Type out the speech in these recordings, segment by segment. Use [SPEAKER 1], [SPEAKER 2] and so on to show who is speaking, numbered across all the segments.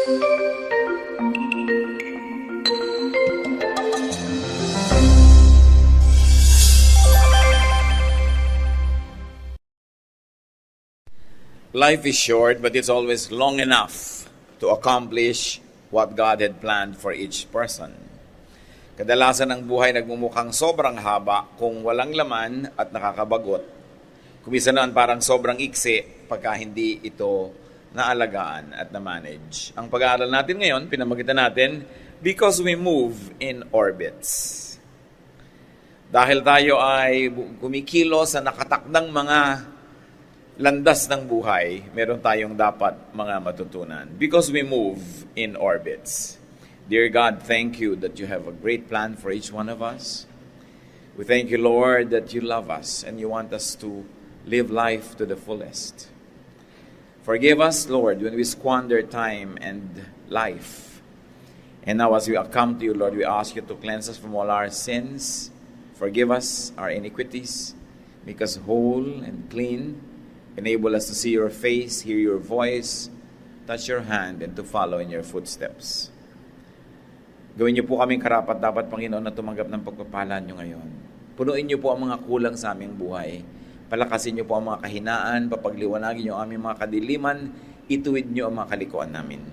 [SPEAKER 1] Life is short, but it's always long enough to accomplish what God had planned for each person. Kadalasan ang buhay nagmumukhang sobrang haba kung walang laman at nakakabagot. Kuminsan naman parang sobrang iksi pagka hindi ito naalagaan at na-manage. Ang pag-aaral natin ngayon, pinamagitan natin, because we move in orbits. Dahil tayo ay kumikilos sa nakatakdang mga landas ng buhay, meron tayong dapat mga matutunan. Because we move in orbits. Dear God, thank you that you have a great plan for each one of us. We thank you, Lord, that you love us and you want us to live life to the fullest. Forgive us, Lord, when we squander time and life. And now as we come to you, Lord, we ask you to cleanse us from all our sins. Forgive us our iniquities. Make us whole and clean. Enable us to see your face, hear your voice, touch your hand, and to follow in your footsteps. Gawin niyo po kaming karapat-dapat, Panginoon, na tumanggap ng pagpapala niyo ngayon. Punuin niyo po ang mga kulang sa aming buhay. Palakasin niyo po ang mga kahinaan, papagliwanagin niyo ang aming mga kadiliman, ituwid niyo ang mga kalikuan namin.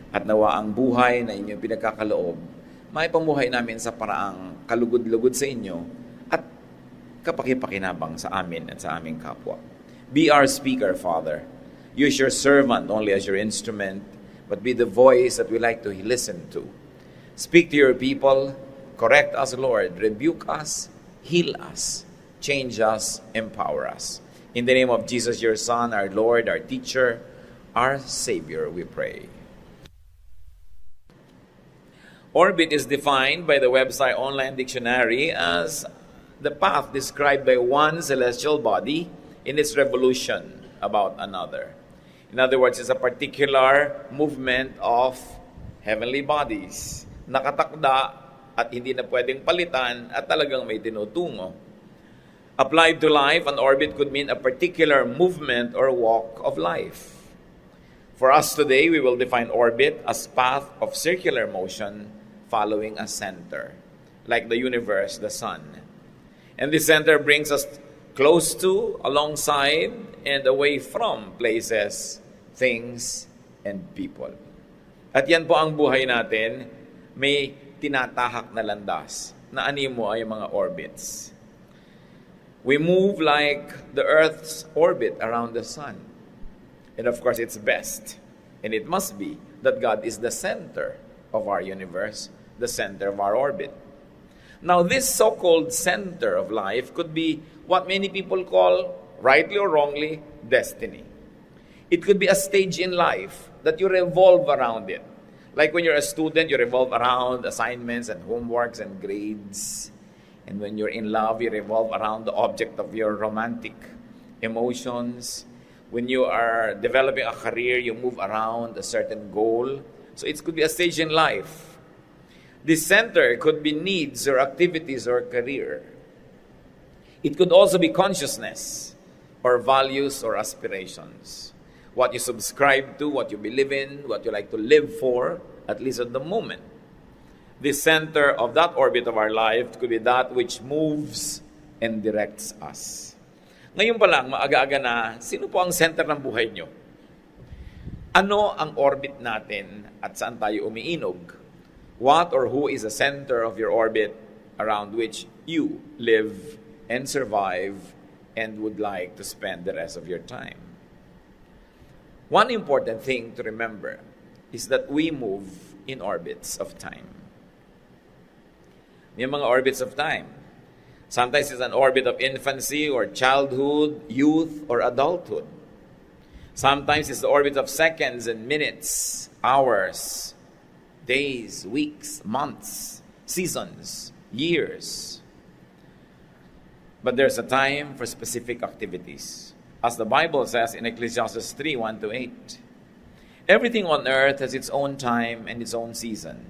[SPEAKER 1] At nawa ang buhay na inyong pinagkakaloob, maipamuhay namin sa paraang kalugod-lugod sa inyo at kapakipakinabang sa amin at sa aming kapwa. Be our speaker, Father. Use your servant only as your instrument, but be the voice that we like to listen to. Speak to your people, correct us, Lord, rebuke us, heal us, change us, empower us. In the name of Jesus, your Son, our Lord, our teacher, our Savior, we pray. Orbit is defined by the website Online Dictionary as the path described by one celestial body in its revolution about another. In other words, it's a particular movement of heavenly bodies. Nakatakda at hindi na pwedeng palitan at talagang may tinutungo. Applied to life, an orbit could mean a particular movement or walk of life. For us today, we will define orbit as path of circular motion following a center, like the universe, the sun. And this center brings us close to, alongside, and away from places, things, and people. At yan po ang buhay natin, may tinatahak na landas na animo ay mga orbits. We move like the Earth's orbit around the sun. And of course, it's best, and it must be, that God is the center of our universe, the center of our orbit. Now, this so-called center of life could be what many people call, rightly or wrongly, destiny. It could be a stage in life that you revolve around it. Like when you're a student, you revolve around assignments and homeworks and grades. And when you're in love, you revolve around the object of your romantic emotions. When you are developing a career, you move around a certain goal. So it could be a stage in life. This center could be needs or activities or career. It could also be consciousness or values or aspirations. What you subscribe to, what you believe in, what you like to live for, at least at the moment. The center of that orbit of our life could be that which moves and directs us. Ngayon pa lang, maaga-aga na, sino po ang center ng buhay nyo? Ano ang orbit natin at saan tayo umiinog? What or who is the center of your orbit around which you live and survive and would like to spend the rest of your time? One important thing to remember is that we move in orbits of time. May mga orbits of time. Sometimes it's an orbit of infancy or childhood, youth, or adulthood. Sometimes it's the orbit of seconds and minutes, hours, days, weeks, months, seasons, years. But there's a time for specific activities. As the Bible says in Ecclesiastes 3, 1-8, everything on earth has its own time and its own season.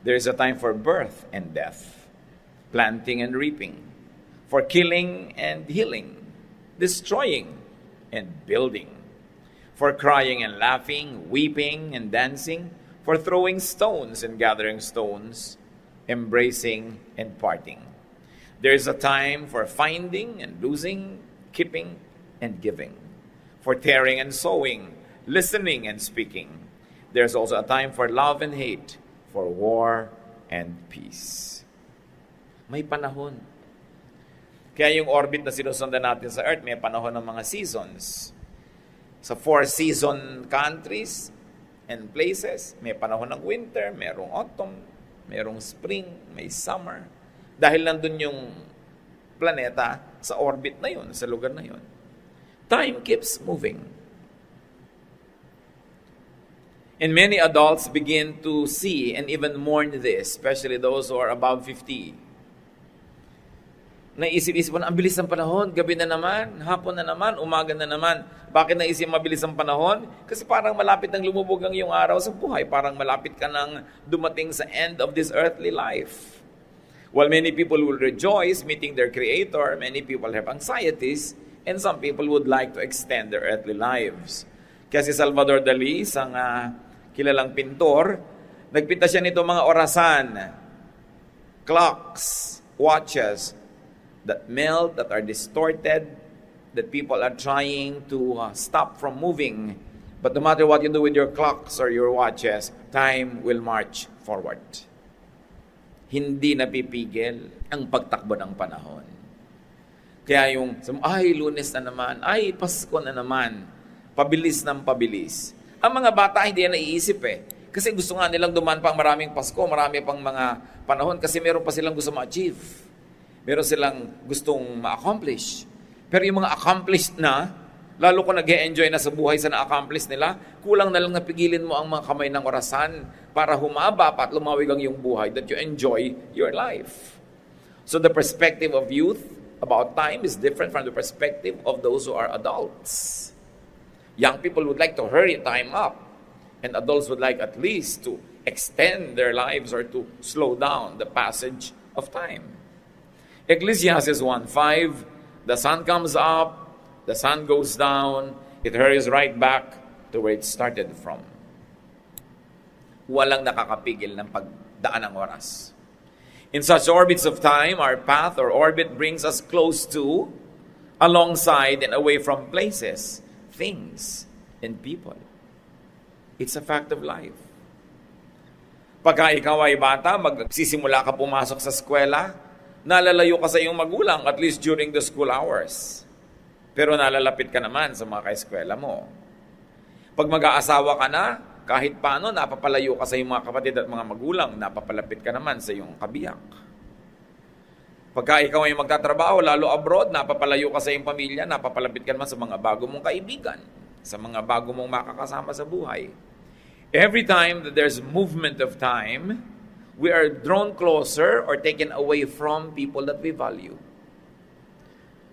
[SPEAKER 1] There is a time for birth and death, planting and reaping, for killing and healing, destroying and building, for crying and laughing, weeping and dancing, for throwing stones and gathering stones, embracing and parting. There is a time for finding and losing, keeping and giving, for tearing and sowing, listening and speaking. There's also a time for love and hate, for war and peace. May panahon. Kaya yung orbit na sinusundan natin sa Earth, may panahon ng mga seasons. Sa 4-season countries and places, may panahon ng winter, merong autumn, merong spring, may summer. Dahil nandun yung planeta sa orbit na yun, sa lugar na yun. Time keeps moving. And many adults begin to see and even mourn this, especially those who are above 50. Naisip-isip na, ang bilis ng panahon, gabi na naman, hapon na naman, umaga na naman. Bakit naisip mabilis ang panahon? Kasi parang malapit nang lumubog ang iyong araw sa buhay. Parang malapit ka nang dumating sa end of this earthly life. While many people will rejoice meeting their Creator, many people have anxieties, and some people would like to extend their earthly lives. Kaya si Salvador Dali, isang kilalang pintor, nagpinta siya nito mga orasan, clocks, watches, that melt, that are distorted, that people are trying to stop from moving. But no matter what you do with your clocks or your watches, time will march forward. Hindi napipigil ang pagtakbo ng panahon. Kaya yung, ay, Lunes na naman, ay, Pasko na naman, pabilis ng pabilis. Ang mga bata hindi yan naiisip Kasi gusto nga nilang dumaan pang maraming Pasko, marami pang mga panahon, kasi meron pa silang gusto ma-achieve. Meron silang gustong ma-accomplish. Pero yung mga accomplished na, lalo kung nag-e-enjoy na sa buhay sa na-accomplish nila, kulang na lang napigilin mo ang mga kamay ng orasan para humaba pa at lumawig ang iyong buhay, that you enjoy your life. So the perspective of youth about time is different from the perspective of those who are adults. Young people would like to hurry time up, and adults would like at least to extend their lives or to slow down the passage of time. Ecclesiastes 1:5, the sun comes up, the sun goes down, it hurries right back to where it started from. Walang nakakapigil ng pagdaan ng oras. In such orbits of time, our path or orbit brings us close to, alongside, and away from places, things, and people. It's a fact of life. Pagka ikaw ay bata, magsisimula ka pumasok sa eskwela, nalalayo ka sa iyong magulang at least during the school hours. Pero nalalapit ka naman sa mga kaeskwela mo. Pag mag-aasawa ka na, kahit paano, napapalayo ka sa iyong mga kapatid at mga magulang, napapalapit ka naman sa iyong kabiyak. Pagka ikaw ay magtatrabaho, lalo abroad, napapalayo ka sa iyong pamilya, napapalapit ka naman sa mga bago mong kaibigan, sa mga bago mong makakasama sa buhay. Every time that there's movement of time, we are drawn closer or taken away from people that we value.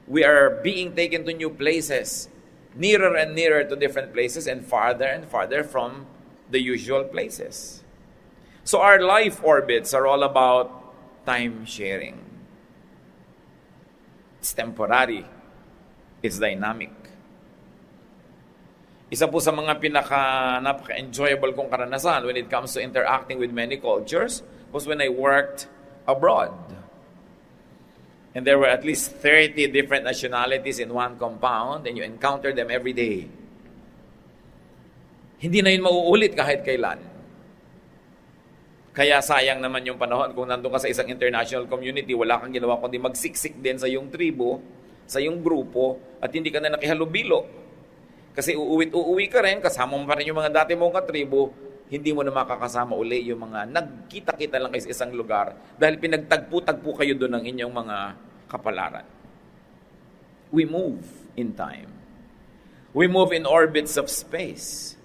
[SPEAKER 1] We are being taken to new places, nearer and nearer to different places, and farther from the usual places. So our life orbits are all about time sharing. It's temporary. It's dynamic. Isa po sa mga napaka-enjoyable kong karanasan when it comes to interacting with many cultures was when I worked abroad. And there were at least 30 different nationalities in one compound, and you encounter them every day. Hindi na yun mauulit kahit kailan. Kaya sayang naman yung panahon kung nandun ka sa isang international community, wala kang ginawa kundi magsiksik din sa iyong tribo, sa iyong grupo, at hindi ka na nakihalubilo. Kasi uuwi ka rin, kasama mo pa rin yung mga dati mong katribo, hindi mo na makakasama uli yung mga nagkita-kita lang kayo sa isang lugar dahil pinagtagpo-tagpo kayo doon ng inyong mga kapalaran. We move in time. We move in orbits of space.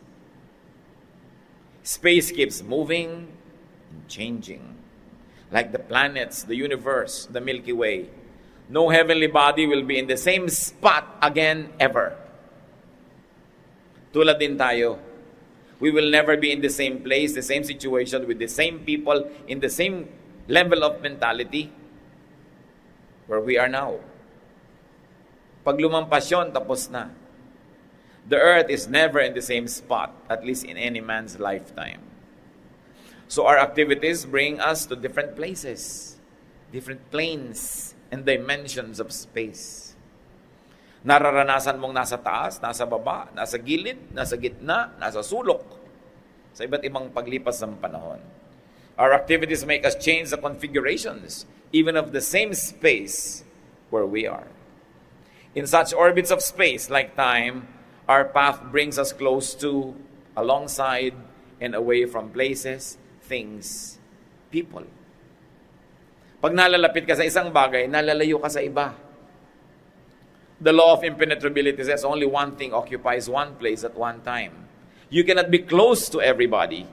[SPEAKER 1] Space keeps moving and changing. Like the planets, the universe, the Milky Way. No heavenly body will be in the same spot again ever. Tulad din tayo. We will never be in the same place, the same situation, with the same people, in the same level of mentality where we are now. Pag lumampas yun, tapos na. The earth is never in the same spot, at least in any man's lifetime. So our activities bring us to different places, different planes and dimensions of space. Nararanasan mong nasa taas, nasa baba, nasa gilid, nasa gitna, nasa sulok, sa iba't ibang paglipas ng panahon. Our activities make us change the configurations, even of the same space where we are. In such orbits of space, like time, our path brings us close to, alongside, and away from places, things, people. Pag nalalapit ka sa isang bagay, nalalayo ka sa iba. The law of impenetrability says only one thing occupies one place at one time. You cannot be close to everybody.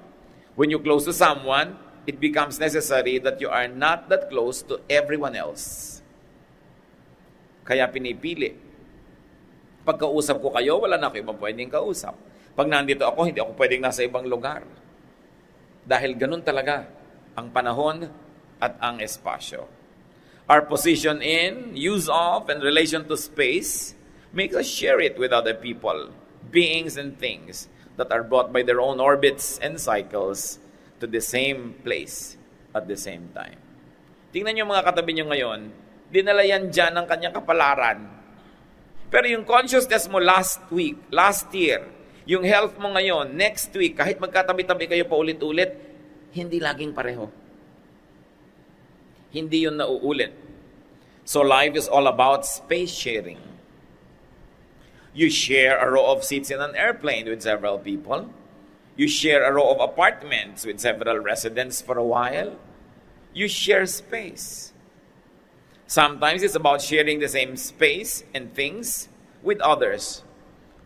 [SPEAKER 1] When you're close to someone, it becomes necessary that you are not that close to everyone else. Kaya pinipili. Pagkausap ko kayo, wala na kayo pwedeng kausap. Pag nandito ako, hindi ako pwedeng nasa ibang lugar. Dahil ganun talaga ang panahon at ang espasyo. Our position in, use of, and relation to space makes us share it with other people, beings, and things that are brought by their own orbits and cycles to the same place at the same time. Tingnan niyo mga katabi niyo ngayon, dinala yan dyan ang kanyang kapalaran. Pero yung consciousness mo last week, last year, yung health mo ngayon, next week, kahit magkatabi-tabi kayo pa ulit-ulit, hindi laging pareho. Hindi yun nauulit. So life is all about space sharing. You share a row of seats in an airplane with several people. You share a row of apartments with several residents for a while. You share space. Sometimes it's about sharing the same space and things with others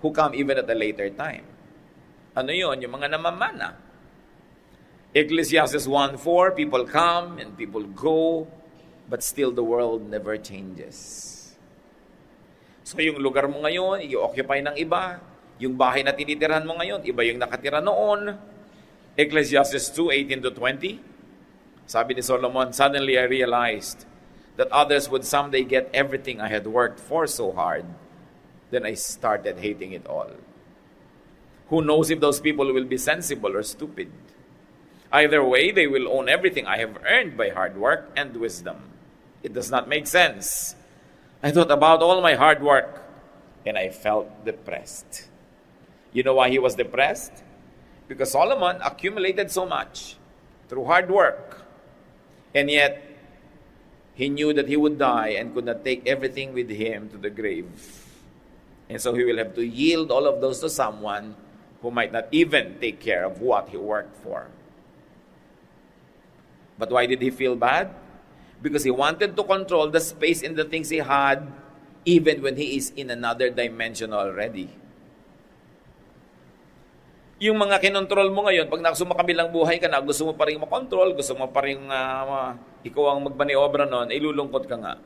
[SPEAKER 1] who come even at a later time. Ano yun? Yung mga namamana. Ecclesiastes 1:4, people come and people go, but still the world never changes. So yung lugar mo ngayon, i-occupy ng iba. Yung bahay na tinitirahan mo ngayon, iba yung nakatira noon. Ecclesiastes 2:18-20, sabi ni Solomon, suddenly I realized that others would someday get everything I had worked for so hard. Then I started hating it all. Who knows if those people will be sensible or stupid? Either way, they will own everything I have earned by hard work and wisdom. It does not make sense. I thought about all my hard work, and I felt depressed. You know why he was depressed? Because Solomon accumulated so much through hard work, and yet he knew that he would die and could not take everything with him to the grave. And so he will have to yield all of those to someone who might not even take care of what he worked for. But why did he feel bad? Because he wanted to control the space and the things he had, even when he is in another dimension already. Yung mga kinontrol mo ngayon, pag nagsumakabilang buhay ka na, gusto mo pa rin makontrol, gusto mo pa rin ikaw ang magmaniobra nun, ilulungkot ka nga.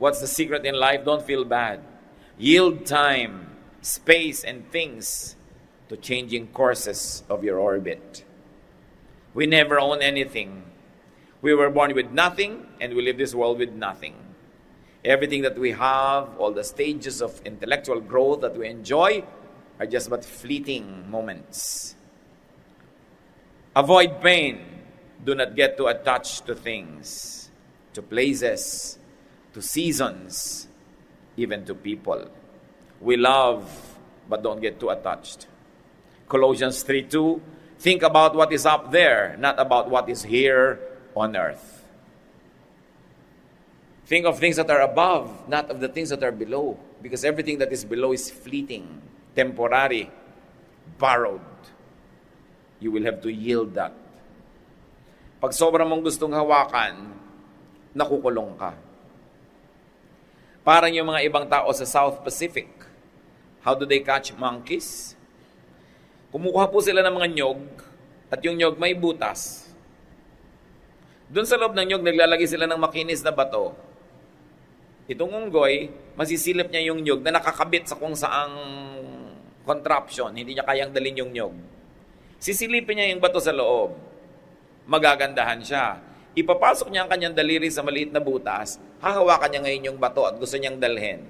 [SPEAKER 1] What's the secret in life? Don't feel bad. Yield time, space, and things to changing courses of your orbit. We never own anything. We were born with nothing, and we leave this world with nothing. Everything that we have, all the stages of intellectual growth that we enjoy, are just but fleeting moments. Avoid pain. Do not get too attached to things, to places, to seasons, even to people. We love, but don't get too attached. Colossians 3:2, think about what is up there, not about what is here on earth. Think of things that are above, not of the things that are below. Because everything that is below is fleeting, temporary, borrowed. You will have to yield that. Pag sobrang mong gustong hawakan, nakukulong ka. Parang yung mga ibang tao sa South Pacific. How do they catch monkeys? Kumukuha po sila ng mga nyog, at yung nyog may butas. Doon sa loob ng nyog, naglalagay sila ng makinis na bato. Itong unggoy, masisilip niya yung nyog na nakakabit sa kung saang contraption. Hindi niya kayang dalhin yung nyog. Sisilipin niya yung bato sa loob. Magagandahan siya. Ipapasok niya ang kanyang daliri sa maliit na butas. Hahawakan niya ngayon yung bato at gusto niyang dalhin.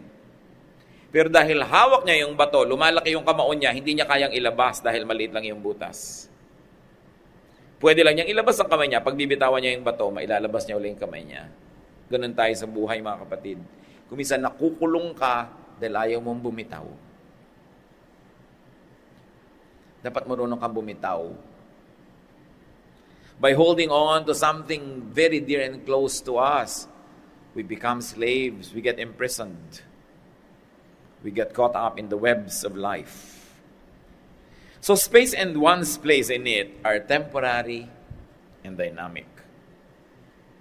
[SPEAKER 1] Pero dahil hawak niya yung bato, lumalaki yung kamao niya, hindi niya kayang ilabas dahil maliit lang yung butas. Pwede lang niyang ilabas ang kamay niya. Pag bibitawan niya yung bato, mailalabas niya ulit yung kamay niya. Ganun tayo sa buhay, mga kapatid. Kung minsan nakukulong ka dahil ayaw mong bumitaw. Dapat marunong kang bumitaw. By holding on to something very dear and close to us, we become slaves. We get imprisoned. We get caught up in the webs of life. So space and one's place in it are temporary and dynamic.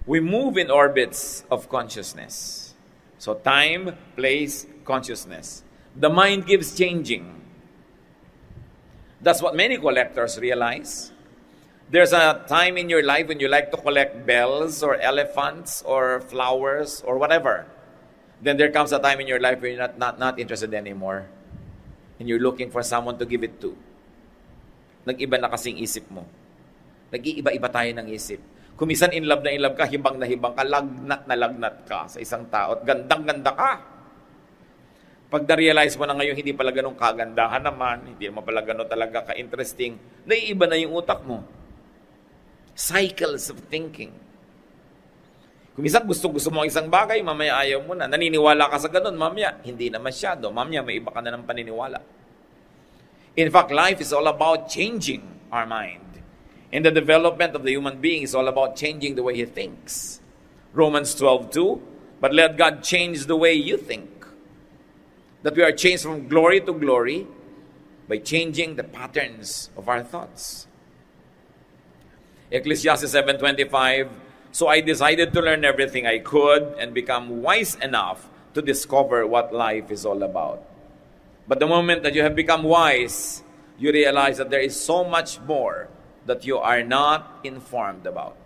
[SPEAKER 1] We move in orbits of consciousness. So time, place, consciousness. The mind keeps changing. That's what many collectors realize. There's a time in your life when you like to collect bells or elephants or flowers or whatever. Then there comes a time in your life where you're not interested anymore. And you're looking for someone to give it to. Nag-iba na kasing isip mo. Nag-iiba-iba tayo ng isip. Kung minsan in love ka, hibang na hibang ka, lagnat na lagnat ka sa isang tao at gandang-ganda ka. Pag na-realize mo na ngayon, hindi pala ganun kagandahan naman, hindi mo pala ganun talaga ka-interesting, naiiba na yung utak mo. Cycles of thinking. Kung minsan gusto mo ang isang bagay, mamaya ayaw mo na. Naniniwala ka sa ganun, mamaya hindi na masyado. Mamaya may iba ka na ng paniniwala. In fact, life is all about changing our mind. And the development of the human being is all about changing the way he thinks. Romans 12:2, but let God change the way you think. That we are changed from glory to glory by changing the patterns of our thoughts. Ecclesiastes 7:25, so I decided to learn everything I could and become wise enough to discover what life is all about. But the moment that you have become wise, you realize that there is so much more that you are not informed about.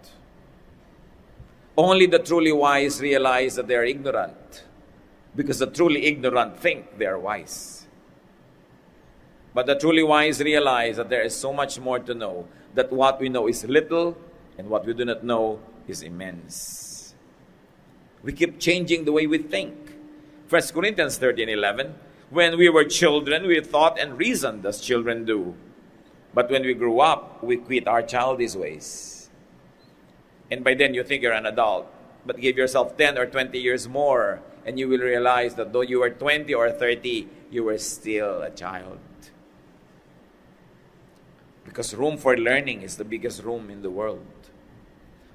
[SPEAKER 1] Only the truly wise realize that they are ignorant, because the truly ignorant think they are wise. But the truly wise realize that there is so much more to know, that what we know is little and what we do not know is immense. We keep changing the way we think. 1 Corinthians 13:11, when we were children, we thought and reasoned as children do. But when we grew up, we quit our childish ways. And by then, you think you're an adult. But give yourself 10 or 20 years more, and you will realize that though you were 20 or 30, you were still a child. Because room for learning is the biggest room in the world.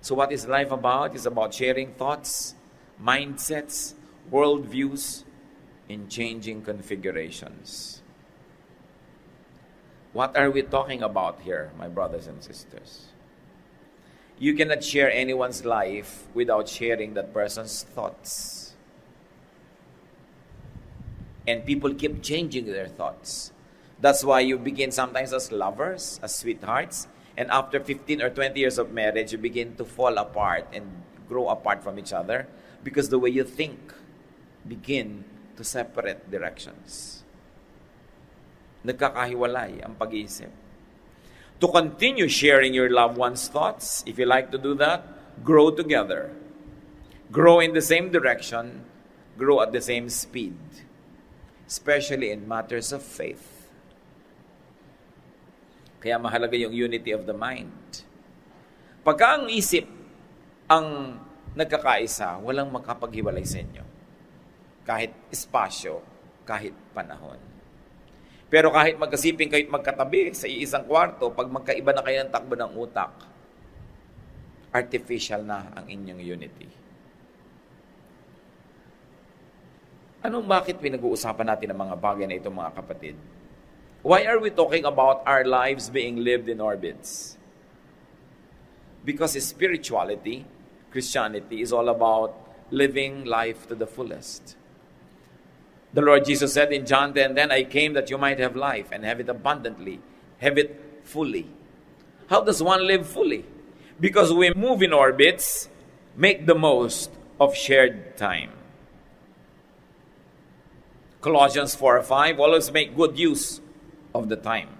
[SPEAKER 1] So what is life about? It's about sharing thoughts, mindsets, worldviews, in changing configurations. What are we talking about here, my brothers and sisters? You cannot share anyone's life without sharing that person's thoughts. And people keep changing their thoughts. That's why you begin sometimes as lovers, as sweethearts, and after 15 or 20 years of marriage, you begin to fall apart and grow apart from each other because the way you think begin to separate directions. Nagkakahiwalay ang pag-iisip. To continue sharing your loved one's thoughts, if you like to do that, grow together. Grow in the same direction, grow at the same speed, especially in matters of faith. Kaya mahalaga yung unity of the mind. Pagka ang isip ang nagkakaisa, walang makapaghiwalay sa inyo. Kahit espasyo, kahit panahon. Pero kahit magkasiping kayo't magkatabi sa iisang kwarto, pag magkaiba na kayo ng takbo ng utak, artificial na ang inyong unity. Bakit pinag-uusapan natin ang mga bagay na ito, mga kapatid? Why are we talking about our lives being lived in orbits? Because spirituality, Christianity, is all about living life to the fullest. The Lord Jesus said in John 10:10, I came that you might have life and have it abundantly, have it fully. How does one live fully? Because we move in orbits, make the most of shared time. Colossians 4:5, always make good use of the time.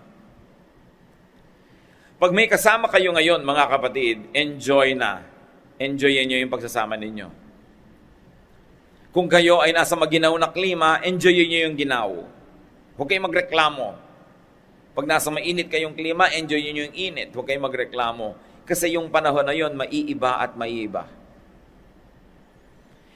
[SPEAKER 1] Pag may kasama kayo ngayon, mga kapatid, enjoy na. Enjoyin nyo yung pagsasama ninyo. Kung kayo ay nasa maginaw na klima, enjoy nyo yung ginaw. Huwag kayong magreklamo. Pag nasa mainit kayong klima, enjoy nyo yung init. Huwag kayong magreklamo. Kasi yung panahon na yon, maiiba at maiiba.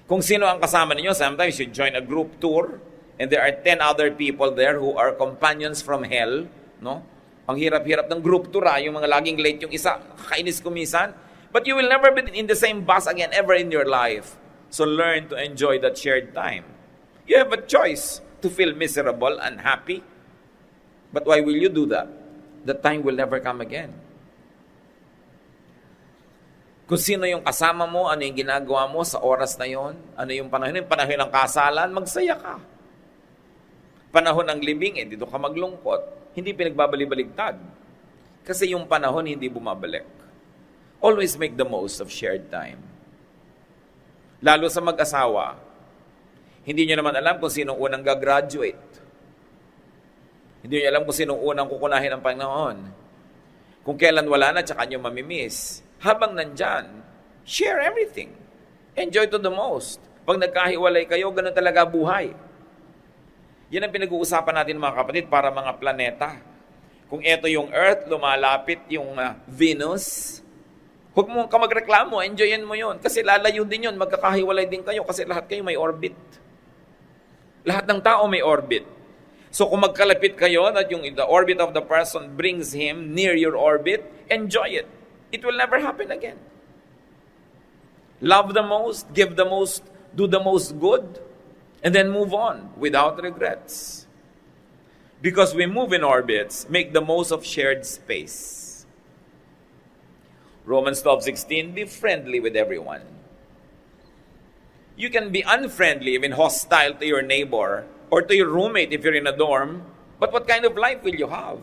[SPEAKER 1] Kung sino ang kasama ninyo, sometimes you join a group tour and there are 10 other people there who are companions from hell. No? Ang hirap-hirap ng group tour, yung mga laging late yung isa, kakainis kumisan. But you will never be in the same bus again ever in your life. So learn to enjoy that shared time. You have a choice to feel miserable, unhappy. But why will you do that? The time will never come again. Kung sino yung kasama mo, ano yung ginagawa mo sa oras na yon, ano yung panahon ng kasalan, magsaya ka. Panahon ng libing, dito ka maglungkot. Hindi pinagbabalibaligtad. Kasi yung panahon hindi bumabalik. Always make the most of shared time. Lalo sa mag-asawa, hindi nyo naman alam kung sinong unang gagraduate. Hindi nyo alam kung sinong unang kukunahin ng Panginoon. Kung kailan wala na, tsaka nyo mamimiss. Habang nandyan, share everything. Enjoy to the most. Pag nagkahiwalay kayo, ganun talaga buhay. Yan ang pinag-uusapan natin mga kapatid para mga planeta. Kung ito yung Earth, lumalapit yung Venus, huwag mo ka magreklamo, enjoyin mo yun. Kasi lalayo din yun, magkakahiwalay din kayo kasi lahat kayo may orbit. Lahat ng tao may orbit. So kung magkalapit kayo that yung the orbit of the person brings him near your orbit, enjoy it. It will never happen again. Love the most, give the most, do the most good, and then move on without regrets. Because we move in orbits, make the most of shared space. Romans 12:16, be friendly with everyone. You can be unfriendly, even hostile to your neighbor or to your roommate if you're in a dorm, but what kind of life will you have?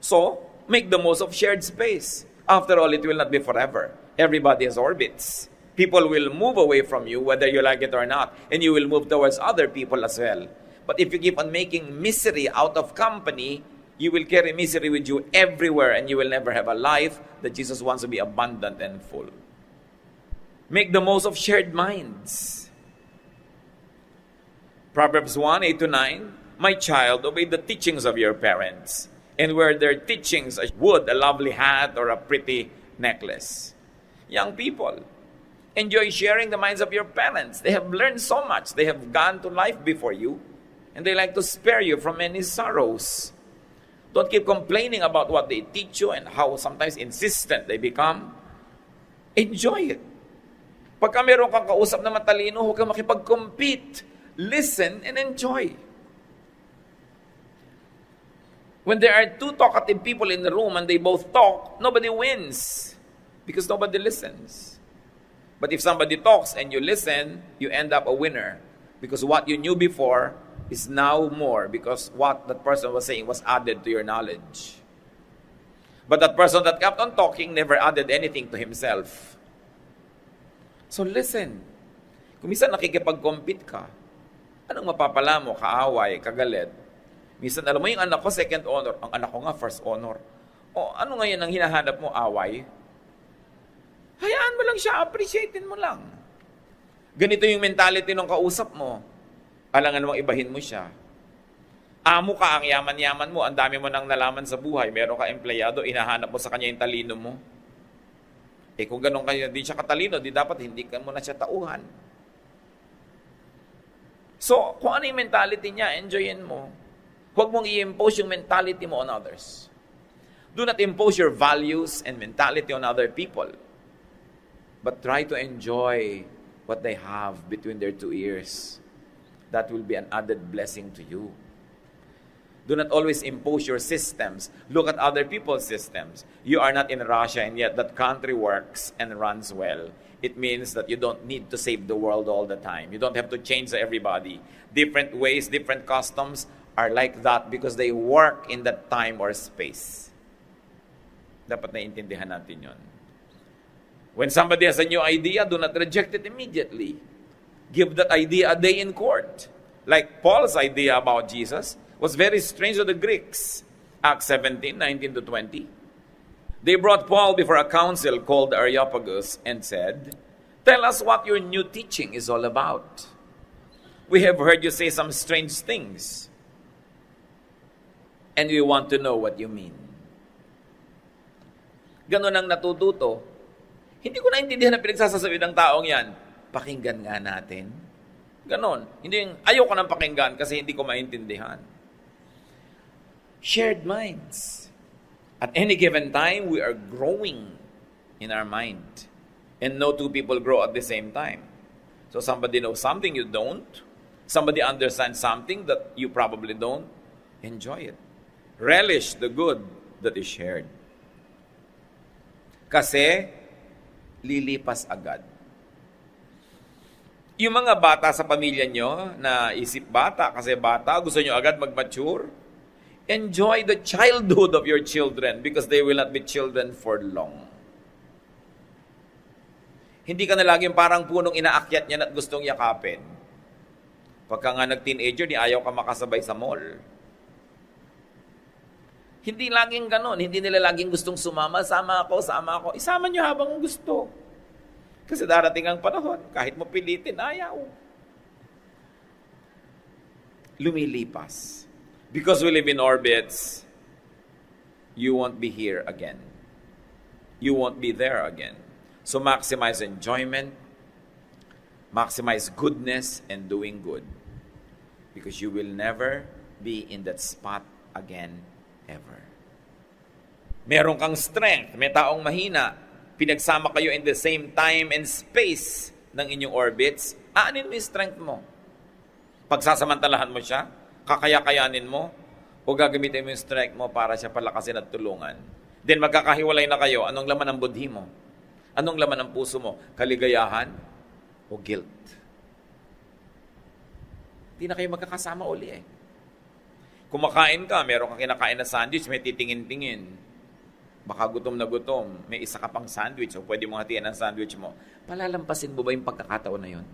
[SPEAKER 1] So, make the most of shared space. After all, it will not be forever. Everybody has orbits. People will move away from you whether you like it or not, and you will move towards other people as well. But if you keep on making misery out of company, you will carry misery with you everywhere and you will never have a life that Jesus wants to be abundant and full. Make the most of shared minds. Proverbs 1:8-9, my child, obey the teachings of your parents, and wear their teachings as wood, a lovely hat, or a pretty necklace. Young people, enjoy sharing the minds of your parents. They have learned so much. They have gone to life before you, and they like to spare you from many sorrows. Don't keep complaining about what they teach you and how sometimes insistent they become. Enjoy it. Pagka meron kang kausap na matalino, huwag kang makipag-compete. Listen and enjoy. When there are two talkative people in the room and they both talk, nobody wins because nobody listens. But if somebody talks and you listen, you end up a winner because what you knew before is now more because what that person was saying was added to your knowledge. But that person that kept on talking never added anything to himself. So listen. Kung minsan nakikipag-compete ka, anong mapapala mo? Kaaway, kagalit. Minsan, alam mo yung anak ko, second honor. Ang anak ko nga, first honor. O ano ngayon ang hinahanap mo? Away? Hayaan mo lang siya, appreciatein mo lang. Ganito yung mentality ng kausap mo. Alangan mong ibahin mo siya. Amo ka, ang yaman-yaman mo, ang dami mo nang nalaman sa buhay, meron ka empleyado, inahanap mo sa kanya yung talino mo. Kung ganun kanya, di siya katalino, di dapat hindi ka mo na siya tauhan. So, kung ano yung mentality niya, enjoyin mo. Huwag mong i-impose yung mentality mo on others. Do not impose your values and mentality on other people. But try to enjoy what they have between their two ears. That will be an added blessing to you. Do not always impose your systems. Look at other people's systems. You are not in Russia and yet that country works and runs well. It means that you don't need to save the world all the time. You don't have to change everybody. Different ways, different customs are like that because they work in that time or space. Dapat naiintindihan natin yon. When somebody has a new idea, do not reject it immediately. Give that idea a day in court. Like Paul's idea about Jesus was very strange to the Greeks. Acts 17:19-20. They brought Paul before a council called the Areopagus and said, Tell us what your new teaching is all about. We have heard you say some strange things, and we want to know what you mean. Ganon ang natututo. Hindi ko naintindihan na pinagsasasabi ng taong yan. Pakinggan nga natin. Ganon. Hindi yung, ayoko nang pakinggan kasi hindi ko maintindihan. Shared minds. At any given time, we are growing in our mind. And no two people grow at the same time. So somebody knows something you don't. Somebody understands something that you probably don't. Enjoy it. Relish the good that is shared. Kasi, lilipas agad. Yung mga bata sa pamilya nyo, na isip bata, kasi bata, gusto nyo agad mag-mature, enjoy the childhood of your children because they will not be children for long. Hindi ka na laging parang punong inaakyat niya at gustong yakapin. Pagka nga nag-teenager, di ayaw ka makasabay sa mall. Hindi laging ganon. Hindi nila laging gustong sumama. Sama ako. Isama nyo habang gusto. Kasi darating ang panahon, kahit mo pilitin, ayaw. Lumilipas. Because we live in orbits, you won't be here again. You won't be there again. So maximize enjoyment, maximize goodness, and doing good. Because you will never be in that spot again ever. Meron kang strength, may taong mahina, pinagsama kayo in the same time and space ng inyong orbits, aanin mo yung strength mo. Pagsasamantalahan mo siya, kakaya-kayanin mo, o gagamitin mo yung strength mo para siya palakasin at tulungan. Then magkakahiwalay na kayo, anong laman ng budhi mo? Anong laman ng puso mo? Kaligayahan o guilt? Hindi na kayo magkakasama uli eh. Kumakain ka, meron kang kinakain na sandwich, may titingin-tingin. Baka gutom na gutom, may isa ka pang sandwich, o pwede mong hatiin ang sandwich mo. Palalampasin mo ba yung pagkakataon na yun?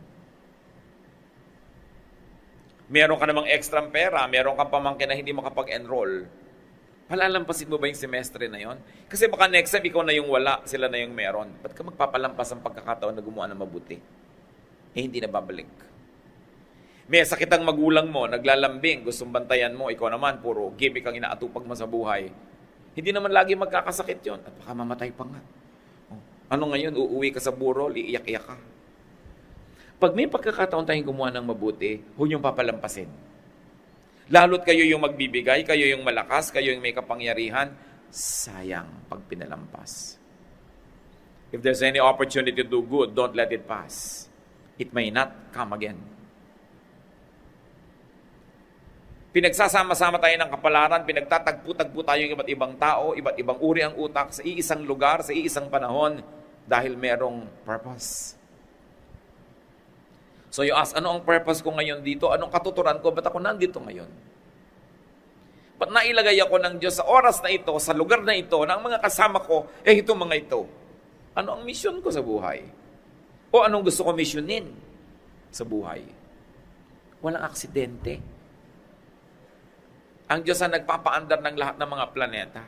[SPEAKER 1] Meron ka namang extra pera, meron kang pamangkin na hindi makapag-enroll. Palalampasin mo ba yung semestre na yun? Kasi baka next time, ikaw na yung wala, sila na yung meron. Ba't ka magpapalampas ang pagkakataon na gumawa ng mabuti? Eh, hindi na babalik. May sakit ang magulang mo, naglalambing, gustong bantayan mo, ikaw naman, puro gimmick ang inaatupag mo sa buhay. Hindi naman lagi magkakasakit yon at baka mamatay pa nga. Ano ngayon, uuwi ka sa burol, iiyak-iyak ka. Pag may pagkakataon tayong gumawa ng mabuti, huwag niyong papalampasin. Lalo't kayo yung magbibigay, kayo yung malakas, kayo yung may kapangyarihan, sayang pag pinalampas. If there's any opportunity to do good, don't let it pass. It may not come again. Pinagsasama-sama tayo ng kapalaran, pinagtatagpo-tagpo tayo ng iba't ibang tao, iba't ibang uri ang utak sa iisang lugar, sa iisang panahon, dahil merong purpose. So you ask, ano ang purpose ko ngayon dito? Anong katuturan ko? Ba't ako nandito ngayon? Ba't nailagay ako ng Diyos sa oras na ito, sa lugar na ito, ng mga kasama ko, itong mga ito? Ano ang mission ko sa buhay? O anong gusto ko missionin sa buhay? Walang aksidente. Ang Diyos ang nagpapaandar ng lahat ng mga planeta.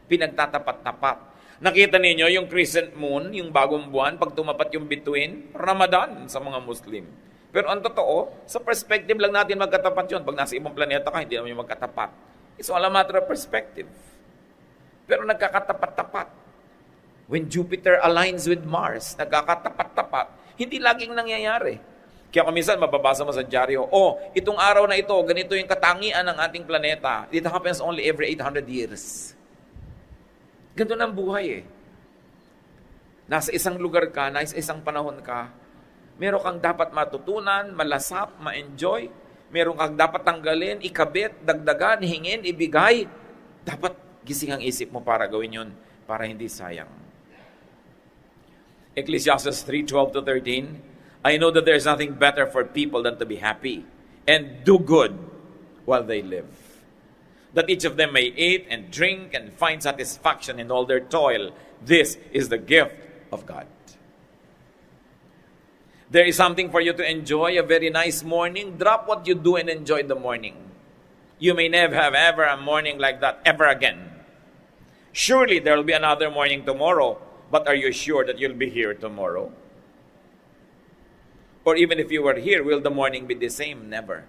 [SPEAKER 1] Pinagtatapat-tapat. Nakita ninyo yung crescent moon, yung bagong buwan, pag tumapat yung bituin, Ramadan sa mga Muslim. Pero ang totoo, sa perspective lang natin magkatapat yun. Pag nasa ibang planeta ka, hindi naman yung magkatapat. It's all a matter of perspective. Pero nagkakatapat-tapat. When Jupiter aligns with Mars, nagkakatapat-tapat. Hindi laging nangyayari. Kaya kung minsan, mababasa mo sa dyaryo, itong araw na ito, ganito yung katangian ng ating planeta. It happens only every 800 years. Ganito ang buhay eh. Nasa isang lugar ka, nasa isang panahon ka, meron kang dapat matutunan, malasap, ma-enjoy, meron kang dapat tanggalin, ikabit, dagdagan, hingin, ibigay. Dapat gising ang isip mo para gawin yun, para hindi sayang. Ecclesiastes 3:12-13, I know that there is nothing better for people than to be happy and do good while they live. That each of them may eat and drink and find satisfaction in all their toil. This is the gift of God. There is something for you to enjoy, a very nice morning. Drop what you do and enjoy the morning. You may never have ever a morning like that ever again. Surely there will be another morning tomorrow, but are you sure that you'll be here tomorrow? Or even if you were here, will the morning be the same? Never.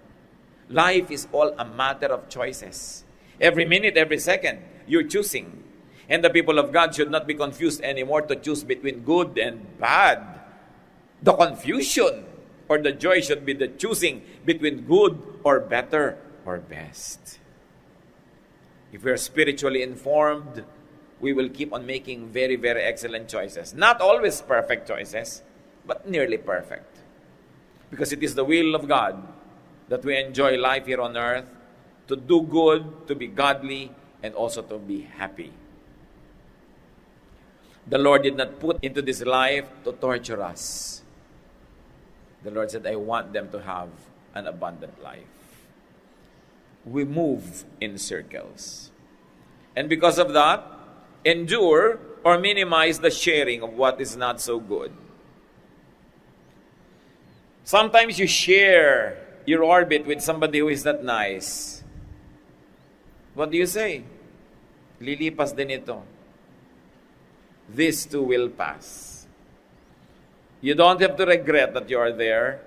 [SPEAKER 1] Life is all a matter of choices. Every minute, every second, you're choosing. And the people of God should not be confused anymore to choose between good and bad. The confusion or the joy should be the choosing between good or better or best. If we are spiritually informed, we will keep on making very, very excellent choices. Not always perfect choices, but nearly perfect. Because it is the will of God that we enjoy life here on earth, to do good, to be godly, and also to be happy. The Lord did not put into this life to torture us. The Lord said, I want them to have an abundant life. We move in circles. And because of that, endure or minimize the sharing of what is not so good. Sometimes you share your orbit with somebody who is not nice. What do you say? Lilipas din ito. This too will pass. You don't have to regret that you are there.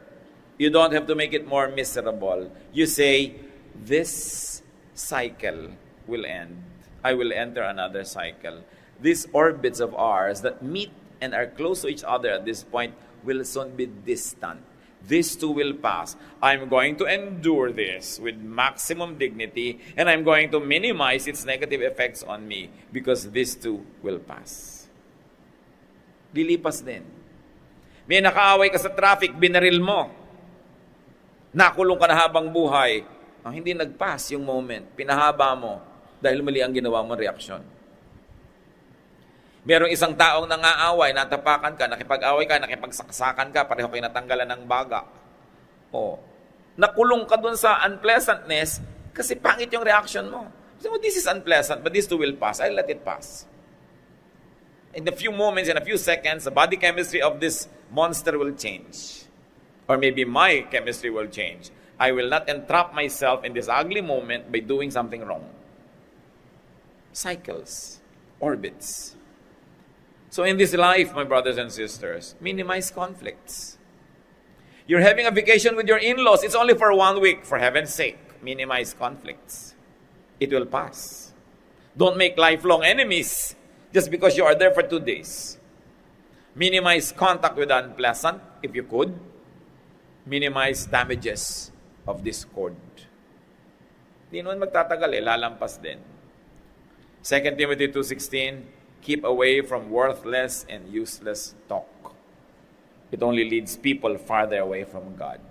[SPEAKER 1] You don't have to make it more miserable. You say, this cycle will end. I will enter another cycle. These orbits of ours that meet and are close to each other at this point will soon be distant. This too will pass. I'm going to endure this with maximum dignity, and I'm going to minimize its negative effects on me because this too will pass. Lilipas din. May nakaaway ka sa traffic, binaril mo. Nakulong ka na habang buhay. Ang hindi nag-pass yung moment, pinahaba mo dahil mali ang ginawa mong reaksyon. Merong isang taong nangaaway, natapakan ka, nakipag-away ka, nakipagsaksakan ka, pareho kayo natanggalan ng baga. O, nakulong ka dun sa unpleasantness kasi pangit yung reaction mo. So, this is unpleasant, but this too will pass. I'll let it pass. In a few moments, in a few seconds, the body chemistry of this monster will change. Or maybe my chemistry will change. I will not entrap myself in this ugly moment by doing something wrong. Cycles, orbits. So in this life, my brothers and sisters, minimize conflicts. You're having a vacation with your in-laws. It's only for 1 week. For heaven's sake, minimize conflicts. It will pass. Don't make lifelong enemies just because you are there for 2 days. Minimize contact with the unpleasant, if you could. Minimize damages of discord. Di naman magtatagal lalampas din. 2 Timothy 2:16, keep away from worthless and useless talk. It only leads people farther away from God.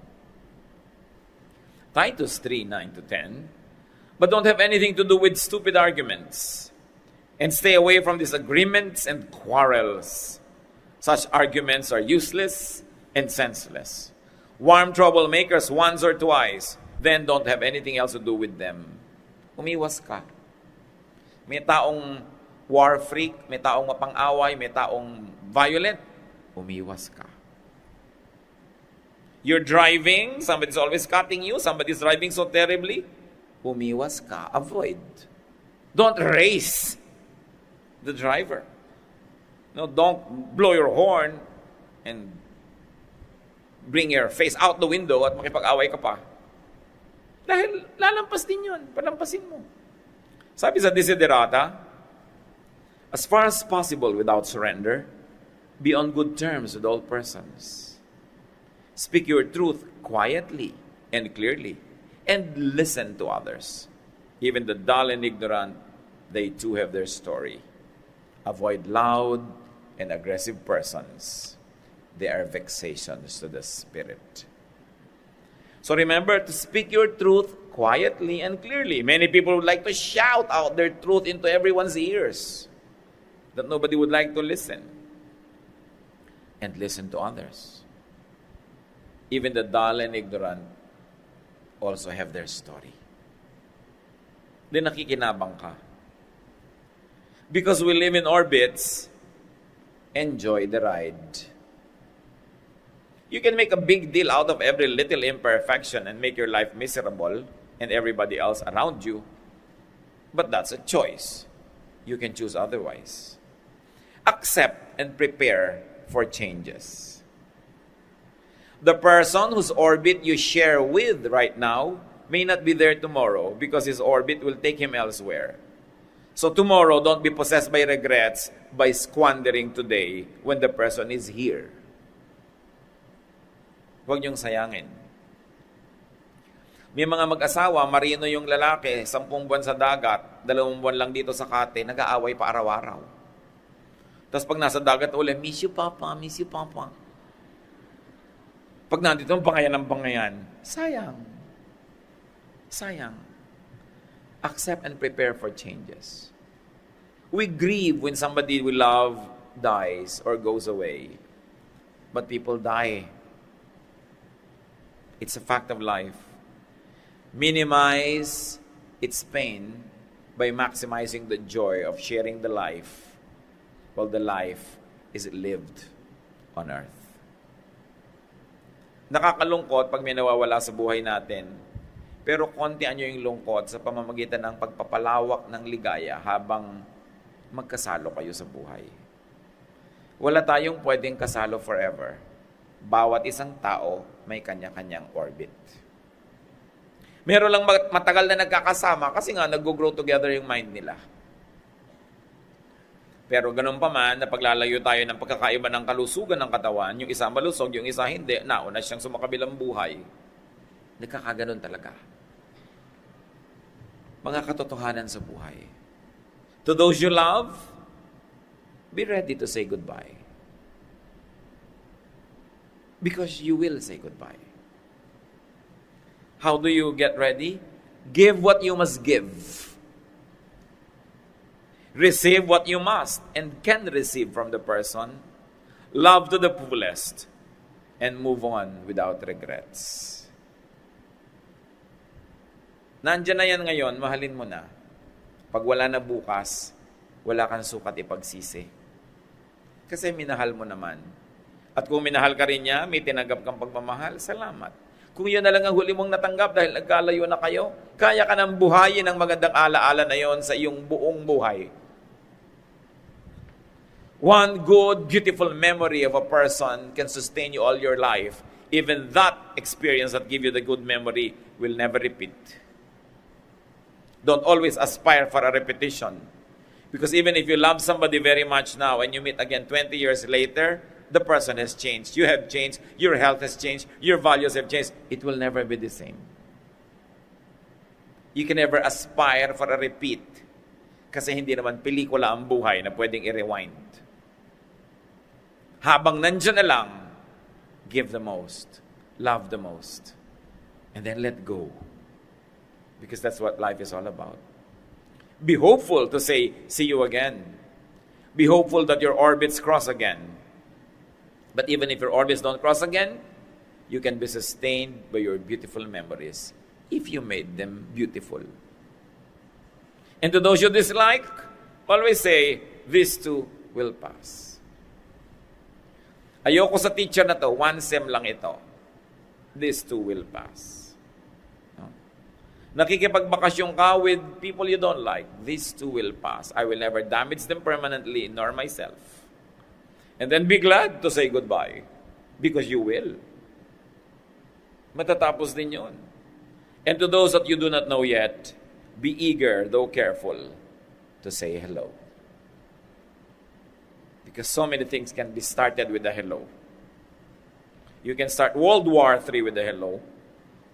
[SPEAKER 1] Titus 3:9-10, but don't have anything to do with stupid arguments, and stay away from disagreements and quarrels. Such arguments are useless and senseless. Warm troublemakers once or twice, then don't have anything else to do with them. Umiwas ka. May taong war freak, may taong mapang-away, may taong violent, umiwas ka. You're driving, somebody's always cutting you, somebody's driving so terribly, umiwas ka, avoid. Don't race the driver. No, don't blow your horn and bring your face out the window at makipag-away ka pa. Dahil lalampas din yun, palampasin mo. Sabi sa Desiderata, as far as possible without surrender, be on good terms with all persons. Speak your truth quietly and clearly, and listen to others. Even the dull and ignorant, they too have their story. Avoid loud and aggressive persons. They are vexations to the spirit. So remember to speak your truth quietly and clearly. Many people would like to shout out their truth into everyone's ears, that nobody would like to listen. And listen to others. Even the dull and ignorant also have their story. Then nakikinabang ka. Because we live in orbits, enjoy the ride. You can make a big deal out of every little imperfection and make your life miserable and everybody else around you. But that's a choice. You can choose otherwise. Accept and prepare for changes. The person whose orbit you share with right now may not be there tomorrow because his orbit will take him elsewhere. So tomorrow, don't be possessed by regrets by squandering today when the person is here. Huwag niyong sayangin. May mga mag-asawa, marino yung lalaki, 10 buwan sa dagat, 2 buwan lang dito sa kate, nag-aaway pa araw-araw. Tapos pag nasa dagat ulit, miss you papa, miss you papa. Pag nandito, ng bangayan, sayang. Sayang. Accept and prepare for changes. We grieve when somebody we love dies or goes away. But people die. It's a fact of life. Minimize its pain by maximizing the joy of sharing the life while the life is lived on earth. Nakakalungkot pag may nawawala sa buhay natin, pero kontian nyo yung lungkot sa pamamagitan ng pagpapalawak ng ligaya habang magkasalo kayo sa buhay. Wala tayong pwedeng kasalo forever. Bawat isang tao may kanya-kanyang orbit. Meron lang matagal na nagkakasama kasi nga nag-grow together yung mind nila. Pero ganun pa man, na paglalayo tayo ng pagkakaiba ng kalusugan ng katawan, yung isa malusog, yung isa hindi, nauna siyang sumakabilang buhay. Nagkakaganon talaga. Mga katotohanan sa buhay. To those you love, be ready to say goodbye. Because you will say goodbye. How do you get ready? Give what you must give. Receive what you must and can receive from the person. Love to the fullest. And move on without regrets. Nandiyan na yan ngayon, mahalin mo na. Pag wala na bukas, wala kang sukat ipagsisi. Kasi minahal mo naman. At kung minahal ka rin niya, may tinanggap kang pagmamahal, salamat. Kung yun na lang ang huli mong natanggap dahil nagkalayo na kayo, kaya ka nang buhayin ang magandang alaala na yon sa iyong buong buhay. One good, beautiful memory of a person can sustain you all your life. Even that experience that give you the good memory will never repeat. Don't always aspire for a repetition. Because even if you love somebody very much now and you meet again 20 years later, the person has changed. You have changed. Your health has changed. Your values have changed. It will never be the same. You can never aspire for a repeat. Kasi hindi naman pelikula ang buhay na pwedeng i-rewind. Habang nandiyan na lang, give the most. Love the most. And then let go. Because that's what life is all about. Be hopeful to say, see you again. Be hopeful that your orbits cross again. But even if your orbits don't cross again, you can be sustained by your beautiful memories if you made them beautiful. And to those you dislike, always say, this too will pass. Ayoko sa teacher na to, 1 sem lang ito. This too will pass. No? Nakikipagbakasyon ka with people you don't like. This too will pass. I will never damage them permanently, nor myself. And then be glad to say goodbye. Because you will. Matatapos din yun. And to those that you do not know yet, be eager, though careful, to say hello. Because so many things can be started with a hello. You can start World War III with a hello.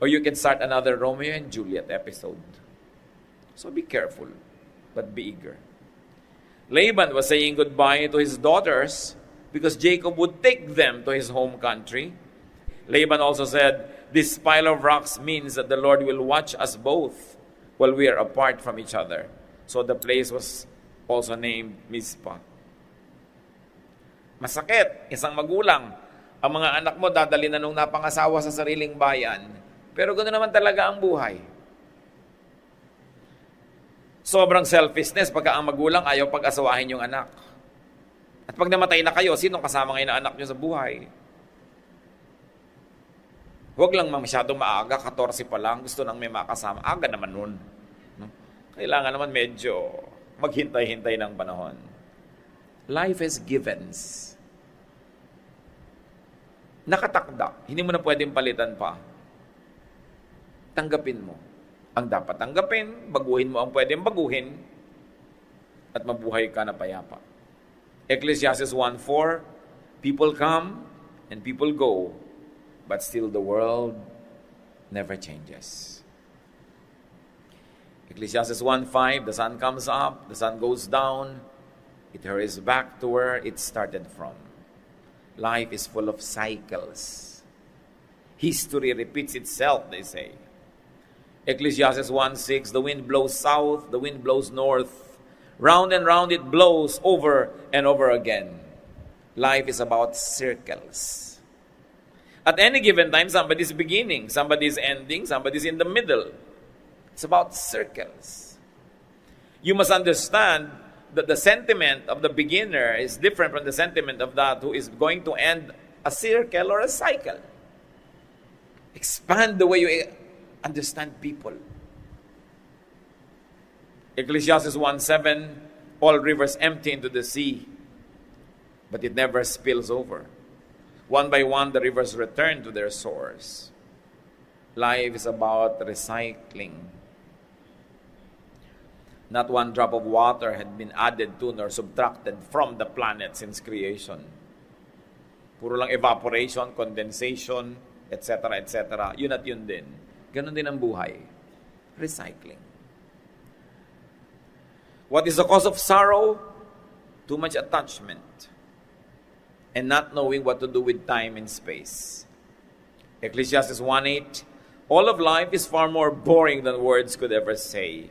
[SPEAKER 1] Or you can start another Romeo and Juliet episode. So be careful, but be eager. Laban was saying goodbye to his daughters because Jacob would take them to his home country. Laban also said, this pile of rocks means that the Lord will watch us both while we are apart from each other. So the place was also named Mizpah. Masakit, isang magulang. Ang mga anak mo dadali na nung napangasawa sa sariling bayan. Pero ganoon naman talaga ang buhay. Sobrang selfishness pagka ang magulang ayaw pag-asawahin yung anak. At pag namatay na kayo, sinong kasama ngayon na anak nyo sa buhay? Huwag lang masyadong maaga, 14 pa lang, gusto nang may makasama. Aga naman nun. No? Kailangan naman medyo maghintay-hintay ng panahon. Life is givens. Nakatakda. Hindi mo na pwedeng palitan pa. Tanggapin mo ang dapat tanggapin, baguhin mo ang pwedeng baguhin, at mabuhay ka na payapa. Ecclesiastes 1:4, people come and people go, but still the world never changes. Ecclesiastes 1:5, the sun comes up, the sun goes down, it hurries back to where it started from. Life is full of cycles. History repeats itself, they say. Ecclesiastes 1:6, the wind blows south, the wind blows north. Round and round it blows over and over again. Life is about circles. At any given time, somebody's beginning, somebody's ending, somebody's in the middle. It's about circles. You must understand that the sentiment of the beginner is different from the sentiment of that who is going to end a circle or a cycle. Expand the way you understand people. Ecclesiastes 1:7, all rivers empty into the sea, but it never spills over. One by one, the rivers return to their source. Life is about recycling. Not one drop of water had been added to nor subtracted from the planet since creation. Puro lang evaporation, condensation, etc., etc. Yun at yun din. Ganon din ang buhay. Recycling. What is the cause of sorrow? Too much attachment and not knowing what to do with time and space. Ecclesiastes 1:8, all of life is far more boring than words could ever say.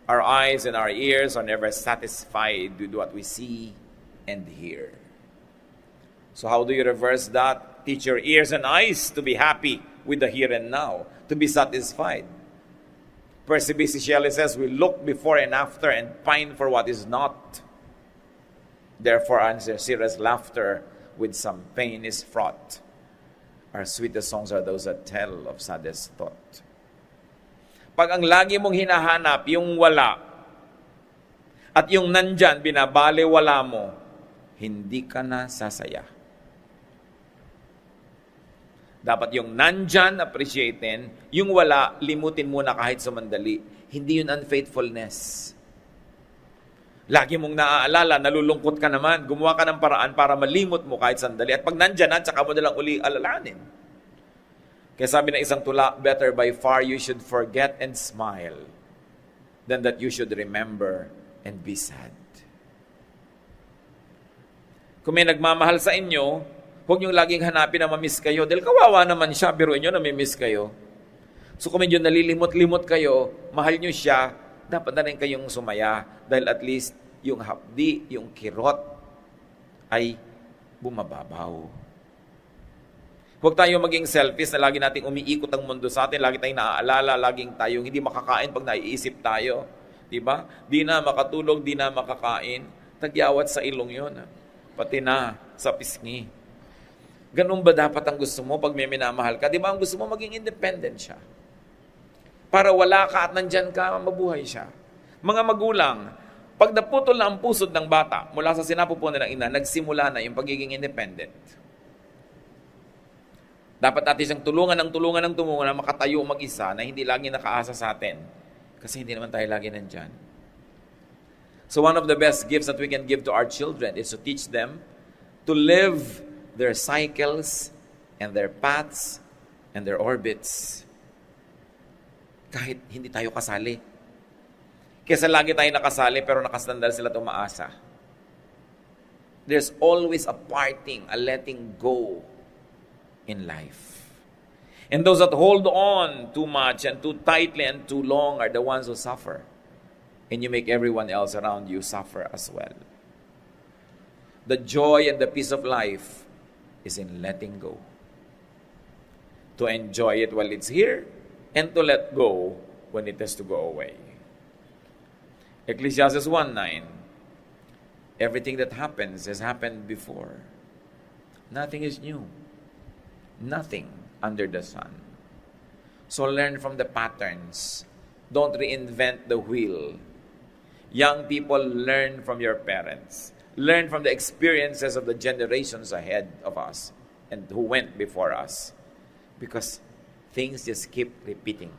[SPEAKER 1] Our eyes and our ears are never satisfied with what we see and hear. So how do you reverse that? Teach your ears and eyes to be happy with the here and now, to be satisfied. Percy B.C. Shelley says, we look before and after and pine for what is not. Therefore, our serious laughter with some pain is fraught. Our sweetest songs are those that tell of saddest thought. Pag ang lagi mong hinahanap, yung wala, at yung nandyan, binabaliwala mo, hindi ka na sasaya. Dapat yung nandyan, appreciatein. Yung wala, limutin muna kahit sumandali. Hindi yun unfaithfulness. Lagi mong naaalala, nalulungkot ka naman. Gumawa ka ng paraan para malimot mo kahit sandali. At pag nandyan na, tsaka mo nalang uli alalahanin. Kaya sabi ng isang tula, better by far you should forget and smile than that you should remember and be sad. Kung may nagmamahal sa inyo, huwag niyong laging hanapin na mamiss kayo. Dahil kawawa naman siya, biruin niyo na mamiss kayo. So kung medyo nalilimot-limot kayo, mahal niyo siya, dapat na rin kayong sumaya. Dahil at least yung hapdi, yung kirot, ay bumababaw. Huwag tayo maging selfish na lagi nating umiikot ang mundo sa atin, lagi tayong naaalala, laging tayong hindi makakain pag naiisip tayo. Diba? Di na makatulog, di na makakain. Tagyawat sa ilong yun. Pati na sa pisngi. Ganun ba dapat ang gusto mo pag may minamahal ka? Di ba ang gusto mo maging independent siya? Para wala ka at nandyan ka, mabuhay siya. Mga magulang, pag naputol na ang pusod ng bata, mula sa sinapupunan ng ina, nagsimula na yung pagiging independent. Dapat natin siyang tulungan na makatayo mag-isa na hindi lagi nakaasa sa atin. Kasi hindi naman tayo lagi nandyan. So one of the best gifts that we can give to our children is to teach them to live their cycles and their paths and their orbits. Kahit hindi tayo kasali. Kesa lagi tayo nakasali pero nakasandal sila tumaasa. There's always a parting, a letting go in life. And those that hold on too much and too tightly and too long are the ones who suffer. And you make everyone else around you suffer as well. The joy and the peace of life is in letting go. To enjoy it while it's here and to let go when it has to go away. Ecclesiastes 1:9. Everything that happens has happened before. Nothing is new. Nothing under the sun. So learn from the patterns. Don't reinvent the wheel. Young people, learn from your parents. Learn from the experiences of the generations ahead of us. and who went before us. Because things just keep repeating.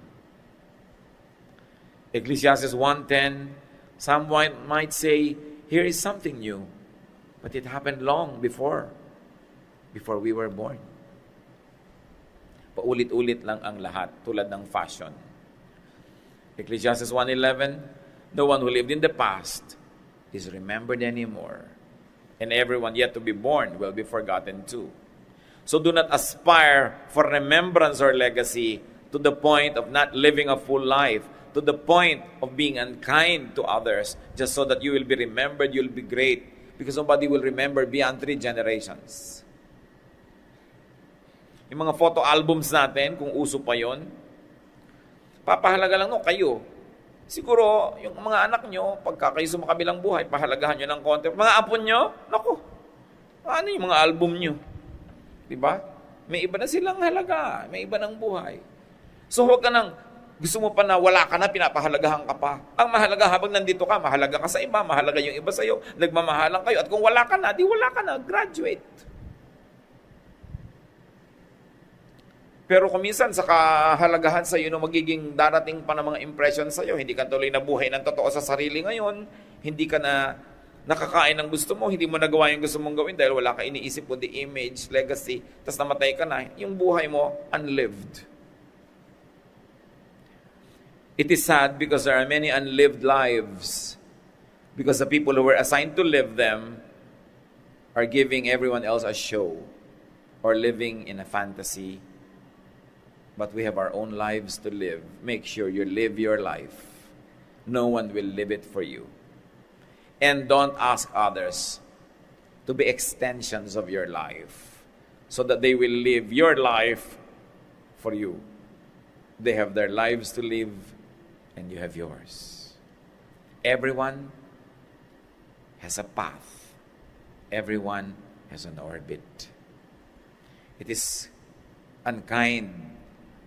[SPEAKER 1] Ecclesiastes 1:10, someone might say, here is something new, but it happened long before we were born. Paulit-ulit lang ang lahat, tulad ng fashion. Ecclesiastes 1:11, no one who lived in the past is remembered anymore, and everyone yet to be born will be forgotten too. So do not aspire for remembrance or legacy to the point of not living a full life, to the point of being unkind to others, just so that you will be remembered, you'll be great, because nobody will remember beyond 3 generations. Yung mga photo albums natin, kung uso pa yon, papahalaga lang no, kayo. Siguro, yung mga anak nyo, pagka kayo sumakabilang buhay, pahalagahan nyo ng konti. Mga apo nyo, naku, ano yung mga album nyo? Diba? May iba na silang halaga, may iba ng buhay. So huwag ka nang, gusto mo pa na wala ka na, pinapahalagahan ka pa. Ang mahalaga habang nandito ka, mahalaga ka sa iba, mahalaga yung iba sa'yo, nagmamahalan kayo. At kung wala ka na, di wala ka na, graduate. Pero kung minsan sa kahalagahan sa iyo na magiging darating pa ng mga impression sa iyo, hindi ka tuloy na buhay ng totoo sa sarili ngayon, hindi ka na nakakain ng gusto mo, hindi mo nagawa yung gusto mong gawin dahil wala ka iniisip kundi image, legacy, tapos namatay ka na, yung buhay mo, unlived. It is sad because there are many unlived lives because the people who were assigned to live them are giving everyone else a show or living in a fantasy. But we have our own lives to live. Make sure you live your life. No one will live it for you. And don't ask others to be extensions of your life so that they will live your life for you. They have their lives to live and you have yours. Everyone has a path. Everyone has an orbit. It is unkind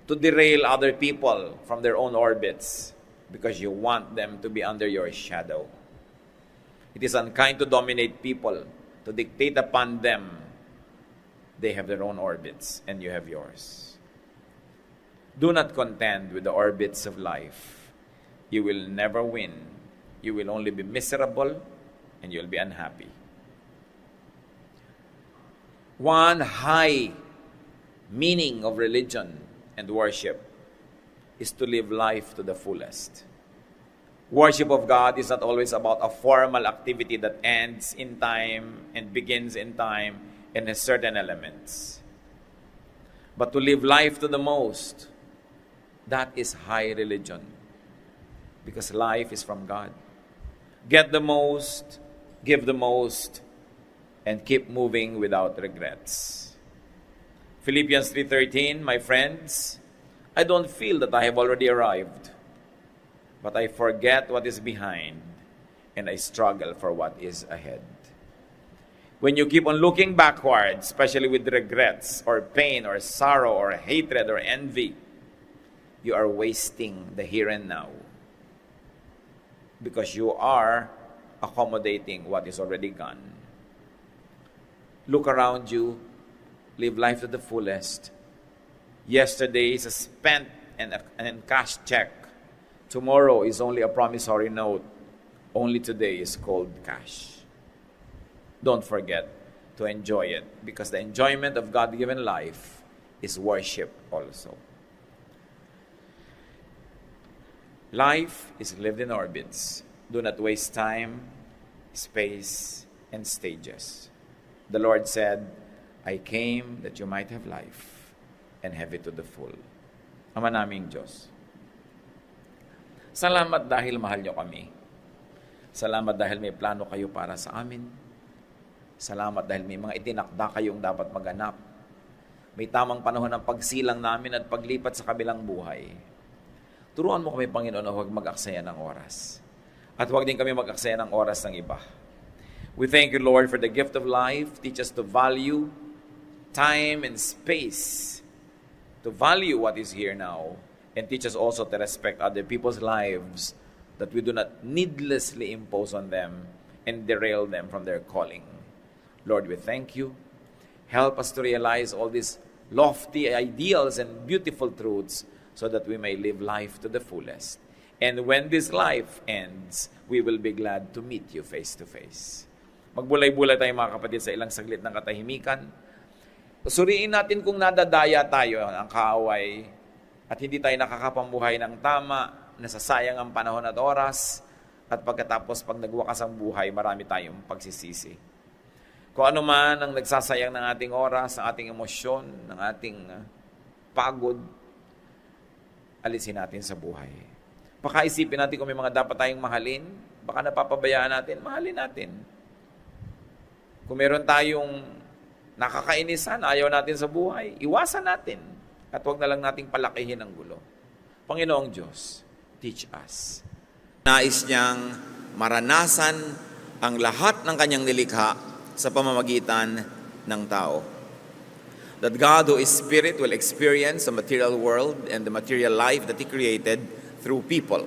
[SPEAKER 1] to derail other people from their own orbits because you want them to be under your shadow. It is unkind to dominate people, to dictate upon them. They have their own orbits and you have yours. Do not contend with the orbits of life. You will never win. You will only be miserable and you'll be unhappy. One high meaning of religion and worship is to live life to the fullest. Worship of God is not always about a formal activity that ends in time and begins in time and has certain elements. But to live life to the most, that is high religion. Because life is from God. Get the most, give the most, and keep moving without regrets. Philippians 3:13, my friends, I don't feel that I have already arrived, but I forget what is behind, and I struggle for what is ahead. When you keep on looking backwards, especially with regrets, or pain, or sorrow, or hatred, or envy, you are wasting the here and now. Because you are accommodating what is already gone. Look around you, live life to the fullest. Yesterday is a spent and cash check. Tomorrow is only a promissory note. Only today is cold cash. Don't forget to enjoy it, because the enjoyment of God-given life is worship also. Life is lived in orbits. Do not waste time, space, and stages. The Lord said, I came that you might have life and have it to the full. Ama naming Diyos, salamat dahil mahal niyo kami. Salamat dahil may plano kayo para sa amin. Salamat dahil may mga itinakda kayong dapat maganap. May tamang panahon ng pagsilang namin at paglipat sa kabilang buhay. Turuan mo kami, Panginoon, na huwag mag-aksaya ng oras. At huwag din kami mag-aksaya ng oras ng iba. We thank you, Lord, for the gift of life. Teach us to value time and space, to value what is here now, and teach us also to respect other people's lives, that we do not needlessly impose on them and derail them from their calling. Lord, we thank you. Help us to realize all these lofty ideals and beautiful truths so that we may live life to the fullest. And when this life ends, we will be glad to meet you face to face. Magbulay-bulay tayo mga kapatid sa ilang saglit ng katahimikan. Suriin natin kung nadadaya tayo ng kaaway at hindi tayo nakakapambuhay ng tama, nasasayang ang panahon at oras, at pagkatapos pag nagwakas ang buhay, marami tayong pagsisisi. Kung ano man ang nagsasayang ng ating oras, ng ating emosyon, ng ating pagod, alisin natin sa buhay. Pakaisipin natin kung may mga dapat tayong mahalin, baka napapabayaan natin, mahalin natin. Kung meron tayong nakakainisan, ayaw natin sa buhay, iwasan natin. At huwag na lang nating palakihin ang gulo. Panginoong Diyos, teach us. Nais niyang maranasan ang lahat ng kanyang nilikha sa pamamagitan ng tao. That God who is Spirit will experience the material world and the material life that He created through people.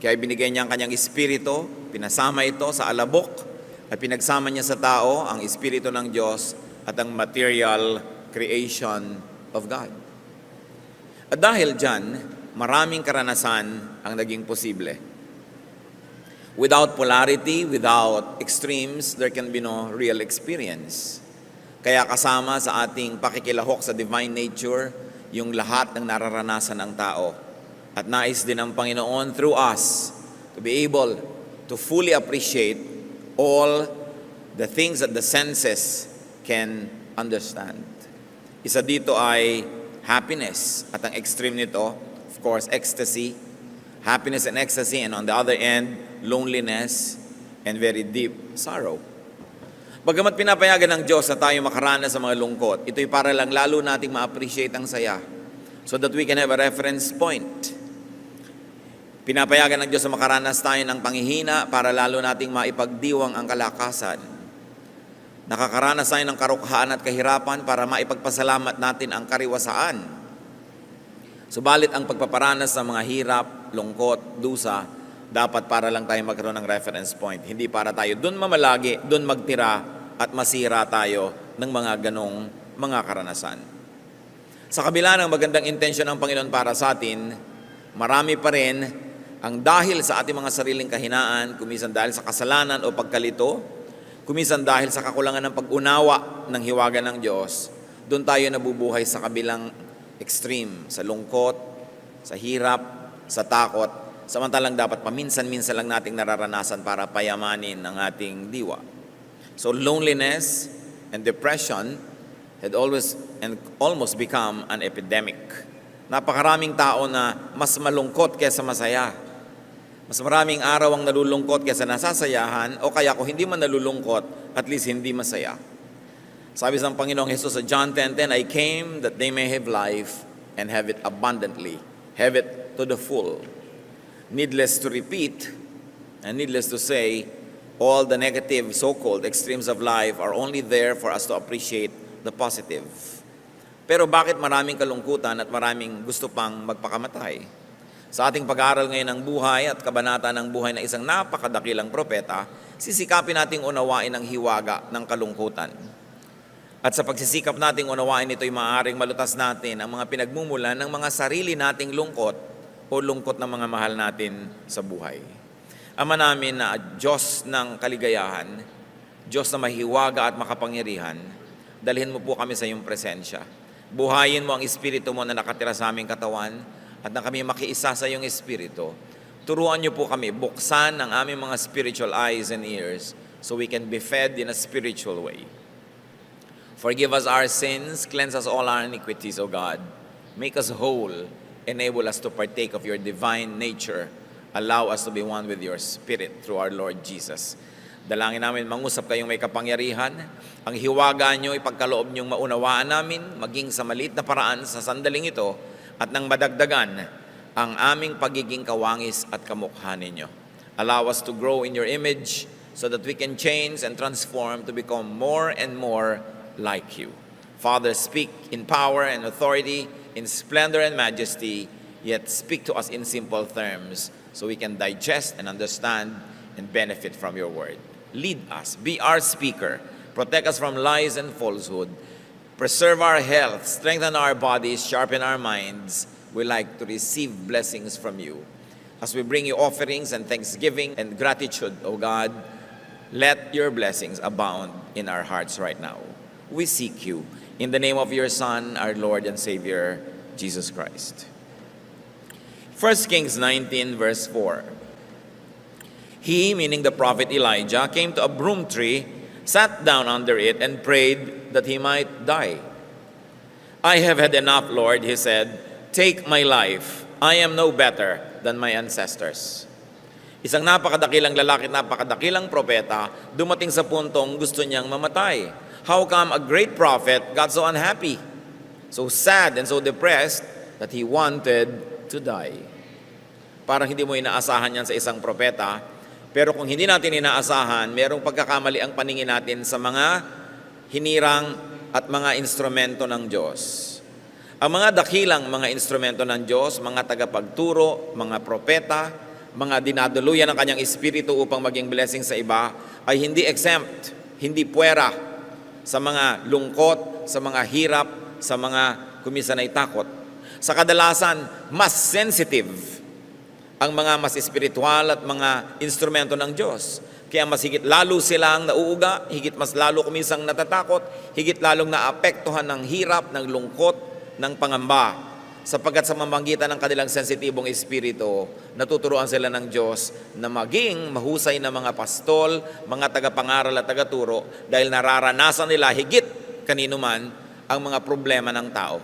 [SPEAKER 1] Kaya binigay niya ang kanyang Espiritu, pinasama ito sa alabok, at pinagsama niya sa tao ang Espiritu ng Diyos at ang material creation of God. At dahil dyan, maraming karanasan ang naging posible. Without polarity, without extremes, there can be no real experience. Kaya kasama sa ating pakikilahok sa divine nature, yung lahat ng nararanasan ng tao. At nais din ng Panginoon through us to be able to fully appreciate all the things that the senses can understand. Isa dito ay happiness, at ang extreme nito, of course, ecstasy, happiness and ecstasy, and on the other end, loneliness and very deep sorrow. Bagamat pinapayagan ng Diyos na tayo makaranas sa mga lungkot, ito'y para lang lalo nating ma-appreciate ang saya so that we can have a reference point. Pinapayagan ng Diyos na makaranas tayo ng panghihina para lalo nating maipagdiwang ang kalakasan. Nakakaranas tayo ng karukhaan at kahirapan para maipagpasalamat natin ang kariwasaan. Subalit ang pagpaparanas ng mga hirap, lungkot, dusa, dapat para lang tayo magkaroon ng reference point. Hindi para tayo dun mamalagi, dun magtira at masira tayo ng mga ganong mga karanasan. Sa kabila ng magandang intensyon ng Panginoon para sa atin, marami pa rin ang dahil sa ating mga sariling kahinaan, kumisan dahil sa kasalanan o pagkalito, kumisan dahil sa kakulangan ng pag-unawa ng hiwaga ng Diyos, doon tayo nabubuhay sa kabilang extreme, sa lungkot, sa hirap, sa takot, samantalang dapat paminsan-minsan lang nating nararanasan para payamanin ang ating diwa. So loneliness and depression had always and almost become an epidemic. Napakaraming tao na mas malungkot kaysa masaya. Mas maraming araw ang nalulungkot kaysa nasasayahan, o kaya kung hindi man nalulungkot, at least hindi masaya. Sabi ng Panginoong Jesus sa John 10:10, I came that they may have life and have it abundantly, have it to the full. Needless to repeat, and needless to say, all the negative so-called extremes of life are only there for us to appreciate the positive. Pero bakit maraming kalungkutan at maraming gusto pang magpakamatay? Sa ating pag-aaral ngayon ng buhay at kabanata ng buhay na isang napakadakilang propeta, sisikapin nating unawain ang hiwaga ng kalungkutan. At sa pagsisikap nating unawain ito'y maaaring malutas natin ang mga pinagmumulan ng mga sarili nating lungkot o lungkot ng mga mahal natin sa buhay. Ama namin na Diyos ng kaligayahan, Diyos na mahiwaga at makapangyarihan, dalhin mo po kami sa iyong presensya. Buhayin mo ang Espiritu mo na nakatira sa aming katawan at na kami makiisa sa iyong Espiritu. Turuan niyo po kami, buksan ang aming mga spiritual eyes and ears so we can be fed in a spiritual way. Forgive us our sins, cleanse us all our iniquities, O God. Make us whole. Enable us to partake of your divine nature. Allow us to be one with your Spirit through our Lord Jesus. Dalangin namin, mangusap kayong may kapangyarihan. Ang hiwaga nyo, ipagkaloob nyong maunawaan namin, maging sa maliit na paraan sa sandaling ito, at nang madagdagan ang aming pagiging kawangis at kamukha ninyo. Allow us to grow in your image so that we can change and transform to become more and more like you. Father, speak in power and authority, in splendor and majesty, yet speak to us in simple terms so we can digest and understand and benefit from your word. Lead us, be our speaker, protect us from lies and falsehood, preserve our health, strengthen our bodies, sharpen our minds, we like to receive blessings from you. As we bring you offerings and thanksgiving and gratitude, O God, let your blessings abound in our hearts right now. We seek you in the name of your Son, our Lord and Savior, Jesus Christ. 1 Kings 19 verse 4. He, meaning the prophet Elijah, came to a broom tree, sat down under it, and prayed that he might die. I have had enough, Lord, he said. Take my life. I am no better than my ancestors. Isang napakadakilang lalaki, napakadakilang propeta, dumating sa puntong gusto niyang mamatay. How come a great prophet got so unhappy, so sad and so depressed that he wanted to die? Parang hindi mo inaasahan yan sa isang propeta, pero kung hindi natin inaasahan, merong pagkakamali ang paningin natin sa mga hinirang at mga instrumento ng Diyos. Ang mga dakilang mga instrumento ng Diyos, mga tagapagturo, mga propeta, mga dinaduluyan ng kanyang espiritu upang maging blessing sa iba, ay hindi exempt, hindi puwera sa mga lungkot, sa mga hirap, sa mga kumisan ay takot. Sa kadalasan, mas sensitive ang mga mas espiritual at mga instrumento ng Diyos. Kaya mas higit lalo silang nauuga, higit mas lalo kumisang natatakot, higit lalong naapektuhan ng hirap, ng lungkot, ng pangamba, sapagkat sa mamamagitan ng kanilang sensitibong espiritu, natuturuan sila ng Diyos na maging mahusay na mga pastol, mga tagapangaral at tagaturo, dahil nararanasan nila higit kanino man ang mga problema ng tao.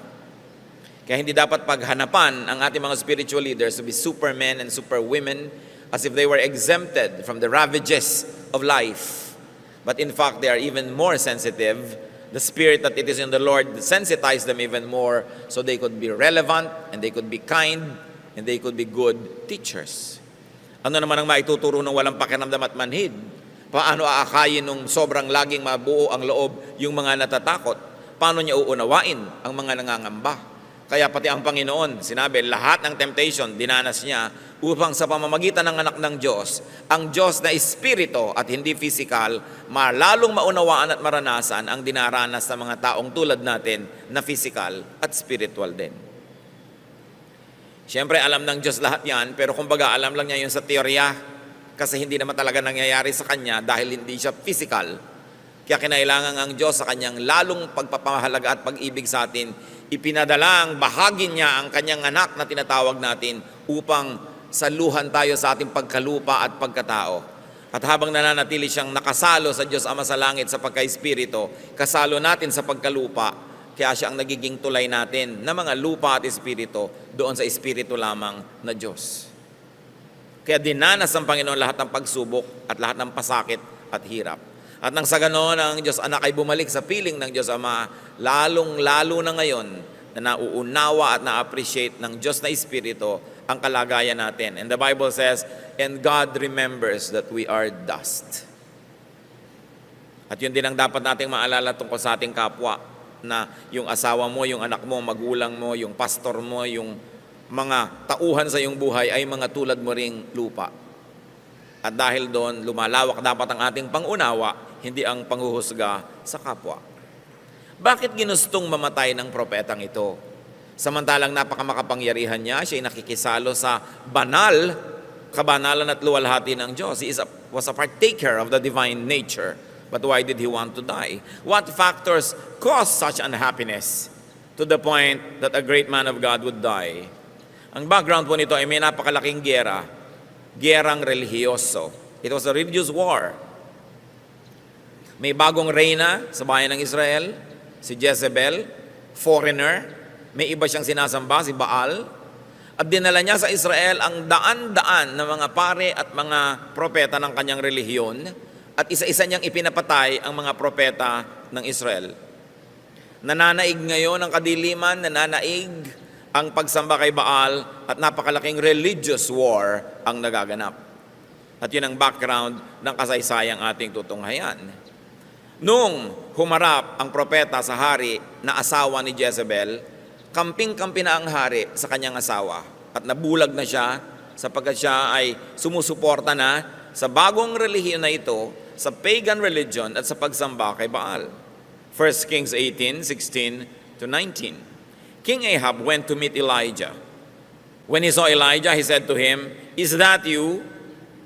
[SPEAKER 1] Kaya hindi dapat paghanapan ang ating mga spiritual leaders to be supermen and superwomen as if they were exempted from the ravages of life. But in fact, they are even more sensitive. The spirit that it is in the Lord sensitized them even more so they could be relevant and they could be kind and they could be good teachers. Ano naman ang maituturo ng walang pakiramdam at manhid? Paano aakayin nung sobrang laging mabuo ang loob yung mga natatakot? Paano niya uunawain ang mga nangangamba? Kaya pati ang Panginoon, sinabi, lahat ng temptation, dinanas niya upang sa pamamagitan ng anak ng Diyos, ang Diyos na espiritu at hindi physical, malalong maunawaan at maranasan ang dinaranas ng mga taong tulad natin na physical at spiritual din. Siyempre, alam ng Diyos lahat yan, pero kumbaga alam lang niya yun sa teorya kasi hindi naman talaga nangyayari sa Kanya dahil hindi siya physical. Kaya kinailangan ang Diyos sa Kanyang lalong pagpapahalaga at pag-ibig sa atin, ipinadala ang bahagi niya ang Kanyang anak na tinatawag natin upang saluhan tayo sa ating pagkalupa at pagkatao. At habang nananatili siyang nakasalo sa Diyos Ama sa langit sa pagka-espiritu, kasalo natin sa pagkalupa, kaya siya ang nagiging tulay natin na mga lupa at espiritu doon sa espiritu lamang na Diyos. Kaya dinanas ng Panginoon lahat ng pagsubok at lahat ng pasakit at hirap. At nang sa ganoon, ang Diyos Anak ay bumalik sa piling ng Diyos Ama, lalong-lalo na ngayon na nauunawa at na-appreciate ng Diyos na Espiritu ang kalagayan natin. And the Bible says, and God remembers that we are dust. At yun din ang dapat nating maalala tungkol sa ating kapwa, na yung asawa mo, yung anak mo, magulang mo, yung pastor mo, yung mga tauhan sa iyong buhay ay mga tulad mo ring lupa. At dahil doon, lumalawak dapat ang ating pangunawa, hindi ang panghuhusga sa kapwa. Bakit ginustong mamatay ng propetang ito? Samantalang napakamakapangyarihan niya, siya ay nakikisalo sa banal, kabanalan at luwalhati ng Diyos. He was a partaker of the divine nature. But why did he want to die? What factors caused such unhappiness to the point that a great man of God would die? Ang background po nito ay may napakalaking gerang relihiyoso. It was a religious war. May bagong reyna sa bayan ng Israel, si Jezebel, foreigner. May iba siyang sinasamba, si Baal. At dinala niya sa Israel ang daan-daan na mga pare at mga propeta ng kanyang relihiyon. At isa-isa niyang ipinapatay ang mga propeta ng Israel. Nananaig ngayon ang kadiliman, nananaig ang pagsamba kay Baal at napakalaking religious war ang nagaganap. At yun ang background ng kasaysayang ating tutunghayan. Nung humarap ang propeta sa hari na asawa ni Jezebel, kamping-kampi na ang hari sa kanyang asawa at nabulag na siya sapagkat siya ay sumusuporta na sa bagong relihiyon na ito, sa pagan religion at sa pagsamba kay Baal. 1 Kings 18:16 to 19. King Ahab went to meet Elijah. When he saw Elijah, he said to him, "Is that you,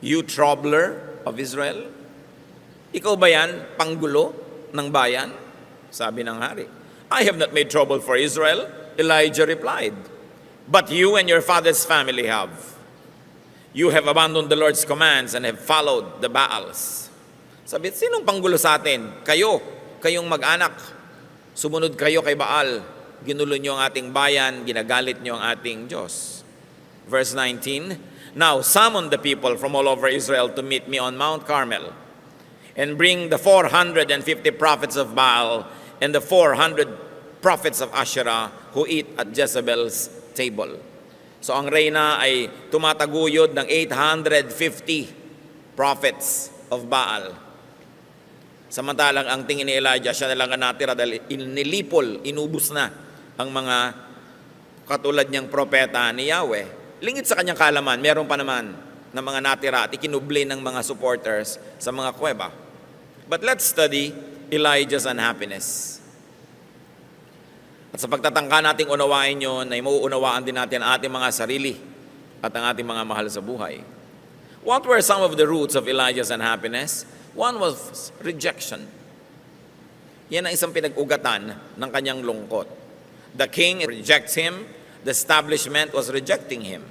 [SPEAKER 1] you troubler of Israel?" Ikaw ba yan, panggulo ng bayan? Sabi ng hari. "I have not made trouble for Israel," Elijah replied. "But you and your father's family have. You have abandoned the Lord's commands and have followed the Baals." Sabi, sinong panggulo sa atin? Kayo, kayong mag-anak. Sumunod kayo kay Baal. Ginulo niyo ang ating bayan, ginagalit niyo ang ating Diyos. Verse 19, "Now summon the people from all over Israel to meet me on Mount Carmel, and bring the 450 prophets of Baal and the 400 prophets of Asherah who eat at Jezebel's table." So ang reyna ay tumataguyod ng 850 prophets of Baal. Samantalang ang tingin ni Elijah, siya na lang ang natira dahil inilipol, inubos na ang mga katulad niyang propeta ni Yahweh. Lingit sa kanyang kaalaman, meron pa naman ng mga natira at ikinubli ng mga supporters sa mga kuweba. But let's study Elijah's unhappiness. At sa pagtatangka nating unawain yun, ay mauunawaan din natin ang ating mga sarili at ang ating mga mahal sa buhay. What were some of the roots of Elijah's unhappiness? One was rejection. Yan ang isang pinag-ugatan ng kanyang lungkot. The king rejects him, the establishment was rejecting him.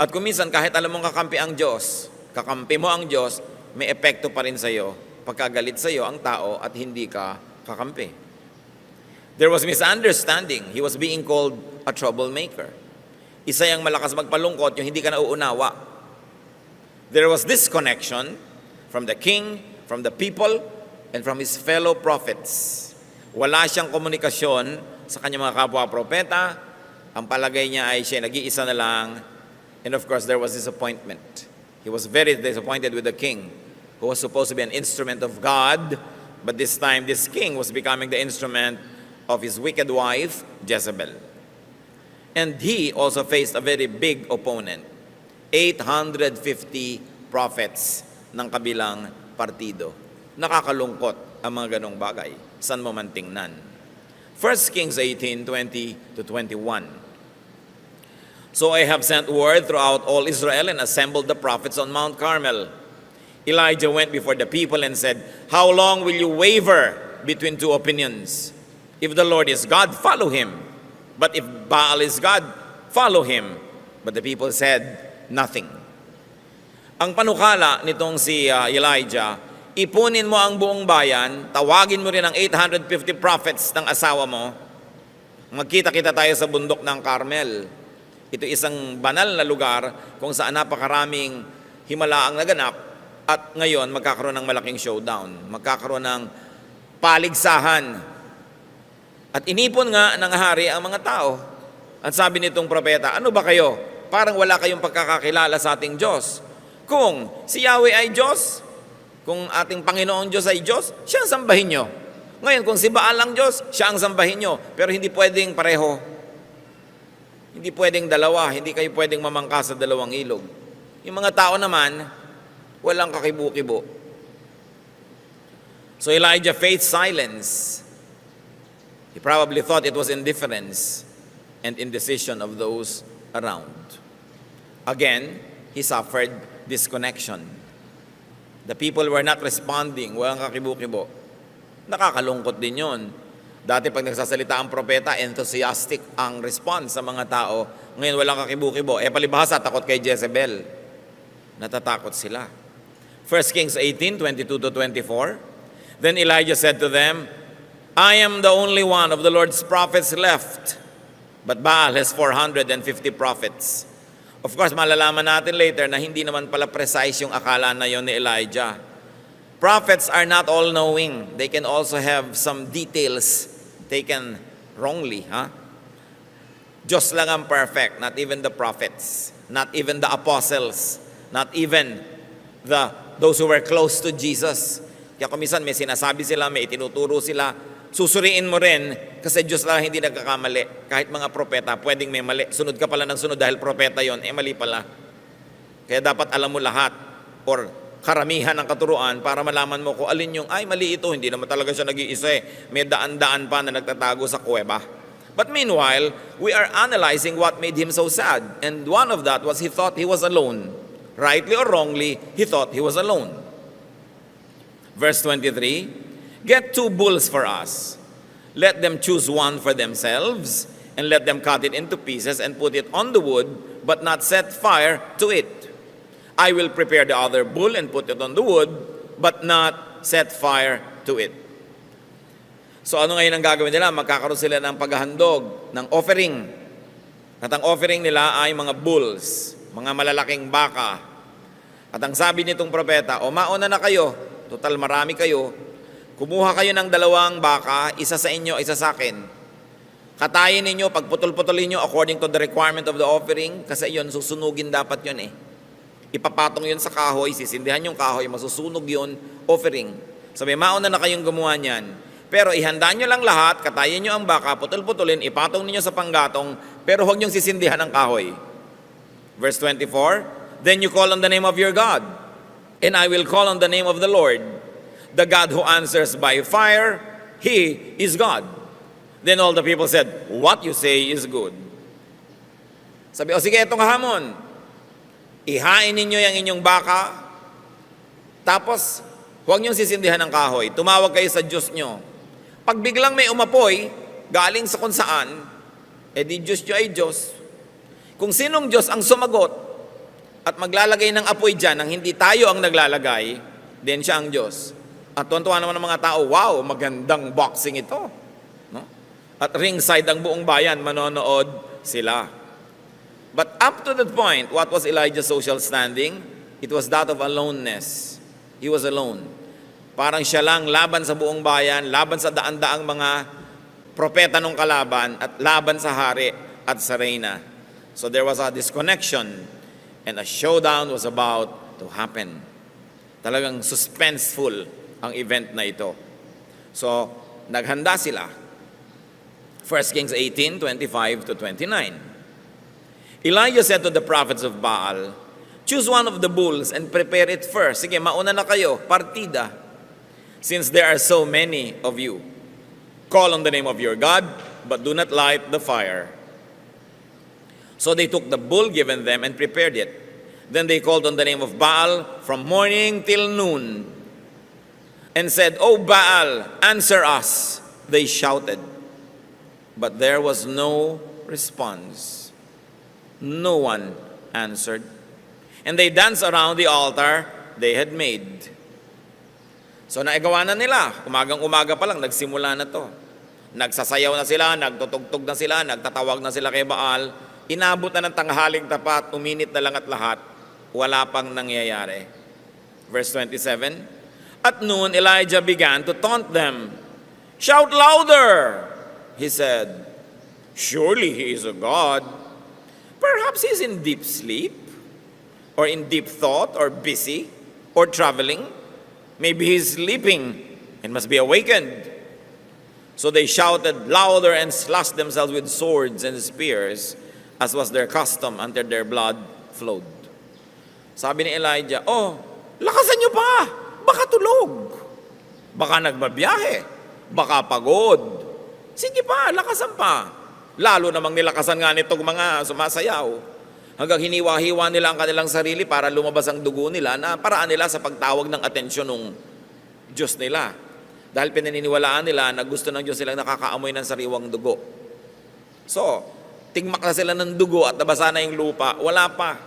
[SPEAKER 1] At kuminsan kahit alam mong kakampi ang Diyos, kakampi mo ang Diyos, may epekto pa rin sa iyo pagkagalit sa iyo ang tao at hindi ka kakampi. There was misunderstanding. He was being called a troublemaker. Isa yung malakas magpalungkot, yung hindi ka nauunawa. There was disconnection from the king, from the people, and from his fellow prophets. Wala siyang komunikasyon sa kanyang mga kapwa-propeta. Ang palagay niya ay siya nag-iisa na lang. And of course, there was disappointment. He was very disappointed with the king, who was supposed to be an instrument of God, but this time, this king was becoming the instrument of his wicked wife, Jezebel. And he also faced a very big opponent, 850 prophets ng kabilang partido. Nakakalungkot ang mga ganong bagay. San mo man tingnan. 1 Kings 18:20 to 21. "So Ahab sent word throughout all Israel and assembled the prophets on Mount Carmel. Elijah went before the people and said, 'How long will you waver between two opinions? If the Lord is God, follow him. But if Baal is God, follow him.' But the people said nothing." Ang panukala nitong si Elijah, ipunin mo ang buong bayan, tawagin mo rin ang 850 prophets ng asawa mo, magkita-kita tayo sa bundok ng Carmel. Ito isang banal na lugar kung saan napakaraming himala ang naganap at ngayon magkakaroon ng malaking showdown, magkakaroon ng paligsahan. At inipon nga ng hari ang mga tao. At sabi nitong propeta, "Ano ba kayo? Parang wala kayong pagkakakilala sa ating Diyos. Kung si Yahweh ay Diyos, kung ating Panginoong Diyos ay Diyos, siya ang sambahin nyo. Ngayon, kung si Baal ang Diyos, siya ang sambahin nyo. Pero hindi pwedeng pareho. Hindi pwedeng dalawa. Hindi kayo pwedeng mamangka sa dalawang ilog." Yung mga tao naman, walang kakibu-kibo. So Elijah faced silence. He probably thought it was indifference and indecision of those around. Again, he suffered disconnection. The people were not responding, walang kakibu-kibo. Nakakalungkot din yun. Dati pag nagsasalita ang propeta, enthusiastic ang response sa mga tao. Ngayon walang kakibu-kibo. Palibhasa, takot kay Jezebel. Natatakot sila. 1 Kings 18:22 to 24. Then Elijah said to them, "I am the only one of the Lord's prophets left, but Baal has 450 prophets." Of course, malalaman natin later na hindi naman pala precise yung akala na yon ni Elijah. Prophets are not all-knowing. They can also have some details taken wrongly. Diyos lang ang perfect, not even the prophets, not even the apostles, not even those who were close to Jesus. Kaya kumisan may sinasabi sila, may itinuturo sila, susuriin mo rin kasi Diyos lang hindi nagkakamali. Kahit mga propeta, pwedeng may mali. Sunod ka pala ng sunod dahil propeta yon, mali pala. Kaya dapat alam mo lahat or karamihan ng katuruan para malaman mo kung alin yung, ay mali ito, hindi naman talaga siya nag-iisa eh. May daan-daan pa na nagtatago sa kuweba. But meanwhile, we are analyzing what made him so sad. And one of that was he thought he was alone. Rightly or wrongly, he thought he was alone. Verse 23, get 2 bulls for us. Let them choose one for themselves, and let them cut it into pieces and put it on the wood, but not set fire to it. I will prepare the other bull and put it on the wood, but not set fire to it. So ano ngayon ang gagawin nila? Magkakaroon sila ng paghahandog, ng offering. At ang offering nila ay mga bulls, mga malalaking baka. At ang sabi nitong propeta, o mauna na kayo, total marami kayo, kumuha kayo ng 2 baka, isa sa inyo, isa sa akin. Katayin ninyo, pagputol-putulin nyo according to the requirement of the offering, kasi yun, susunugin dapat yun eh. Ipapatong yun sa kahoy, sisindihan yung kahoy, masusunog yun, offering. Sabi, mauna na kayong gumawa niyan. Pero ihanda nyo lang lahat, katayin nyo ang baka, putol-putulin, ipatong ninyo sa panggatong, pero huwag nyo sisindihan ang kahoy. Verse 24, then you call on the name of your God, and I will call on the name of the Lord. The God who answers by fire, He is God. Then all the people said, what you say is good. Sabi, o sige, itong hamon. Ihain ninyo yung inyong baka, tapos huwag niyong sisindihan ng kahoy. Tumawag kayo sa Diyos nyo. Pag biglang may umapoy, galing sa kung saan, di Diyos nyo ay Diyos. Kung sinong Diyos ang sumagot at maglalagay ng apoy dyan nang hindi tayo ang naglalagay, then siya ang Diyos. At tuwan-tuwa naman ng mga tao, wow, magandang boxing ito. No? At ringside ang buong bayan, manonood sila. But up to that point, what was Elijah's social standing? It was that of aloneness. He was alone. Parang siya lang laban sa buong bayan, laban sa daan-daang mga propeta ng kalaban, at laban sa hari at sa reyna. So there was a disconnection, and a showdown was about to happen. Talagang suspenseful ang event na ito. So, naghanda sila. 1 Kings 18, 25 to 29. Elijah said to the prophets of Baal, choose one of the bulls and prepare it first. Sige, mauna na kayo, partida. Since there are so many of you. Call on the name of your God, but do not light the fire. So they took the bull given them and prepared it. Then they called on the name of Baal from morning till noon and said, O Baal, answer us. They shouted. But there was no response. No one answered. And they danced around the altar they had made. So naagawa na nila. Umagang-umaga pa lang, nagsimula na to. Nagsasayaw na sila, nagtutugtog na sila, nagtatawag na sila kay Baal. Inabot na ng tanghaling tapat, uminit na lang at lahat. Wala pang nangyayari. Verse 27, at noon Elijah began to taunt them. Shout louder, he said. Surely he is a god. Perhaps he's in deep sleep, or in deep thought, or busy, or traveling. Maybe he's sleeping and must be awakened. So they shouted louder and slashed themselves with swords and spears, as was their custom until their blood flowed. Sabi ni Elijah, oh, lakasan niyo pa, baka tulog, baka nagbabiyahe, baka pagod. Sige pa, lakasan pa. Lalo namang nilakasan nga nitong mga sumasayaw. Hanggang hiniwa-hiwa nila ang kanilang sarili para lumabas ang dugo nila na paraan nila sa pagtawag ng atensyon ng Diyos nila. Dahil pinaniniwalaan nila na gusto ng Diyos silang nakakaamoy ng sariwang dugo. So, tigmak na sila ng dugo at nabasa na yung lupa. Wala pa.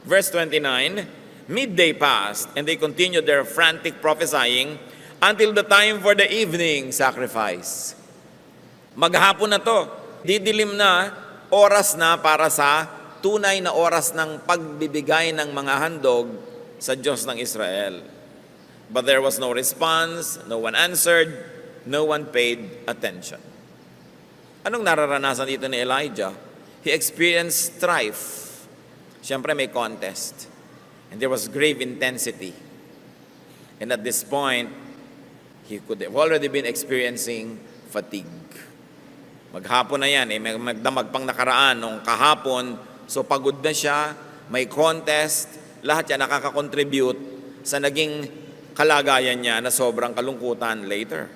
[SPEAKER 1] Verse 29, midday passed and they continued their frantic prophesying until the time for the evening sacrifice. Maghapon na to. Didilim na, oras na para sa tunay na oras ng pagbibigay ng mga handog sa Diyos ng Israel. But there was no response, no one answered, no one paid attention. Anong nararanasan dito ni Elijah? He experienced strife. Siyempre may contest. And there was grave intensity. And at this point, he could have already been experiencing fatigue. Maghapon na yan, magdamag pang nakaraan nung kahapon, so pagod na siya, may contest, lahat yan nakakakontribute sa naging kalagayan niya na sobrang kalungkutan later.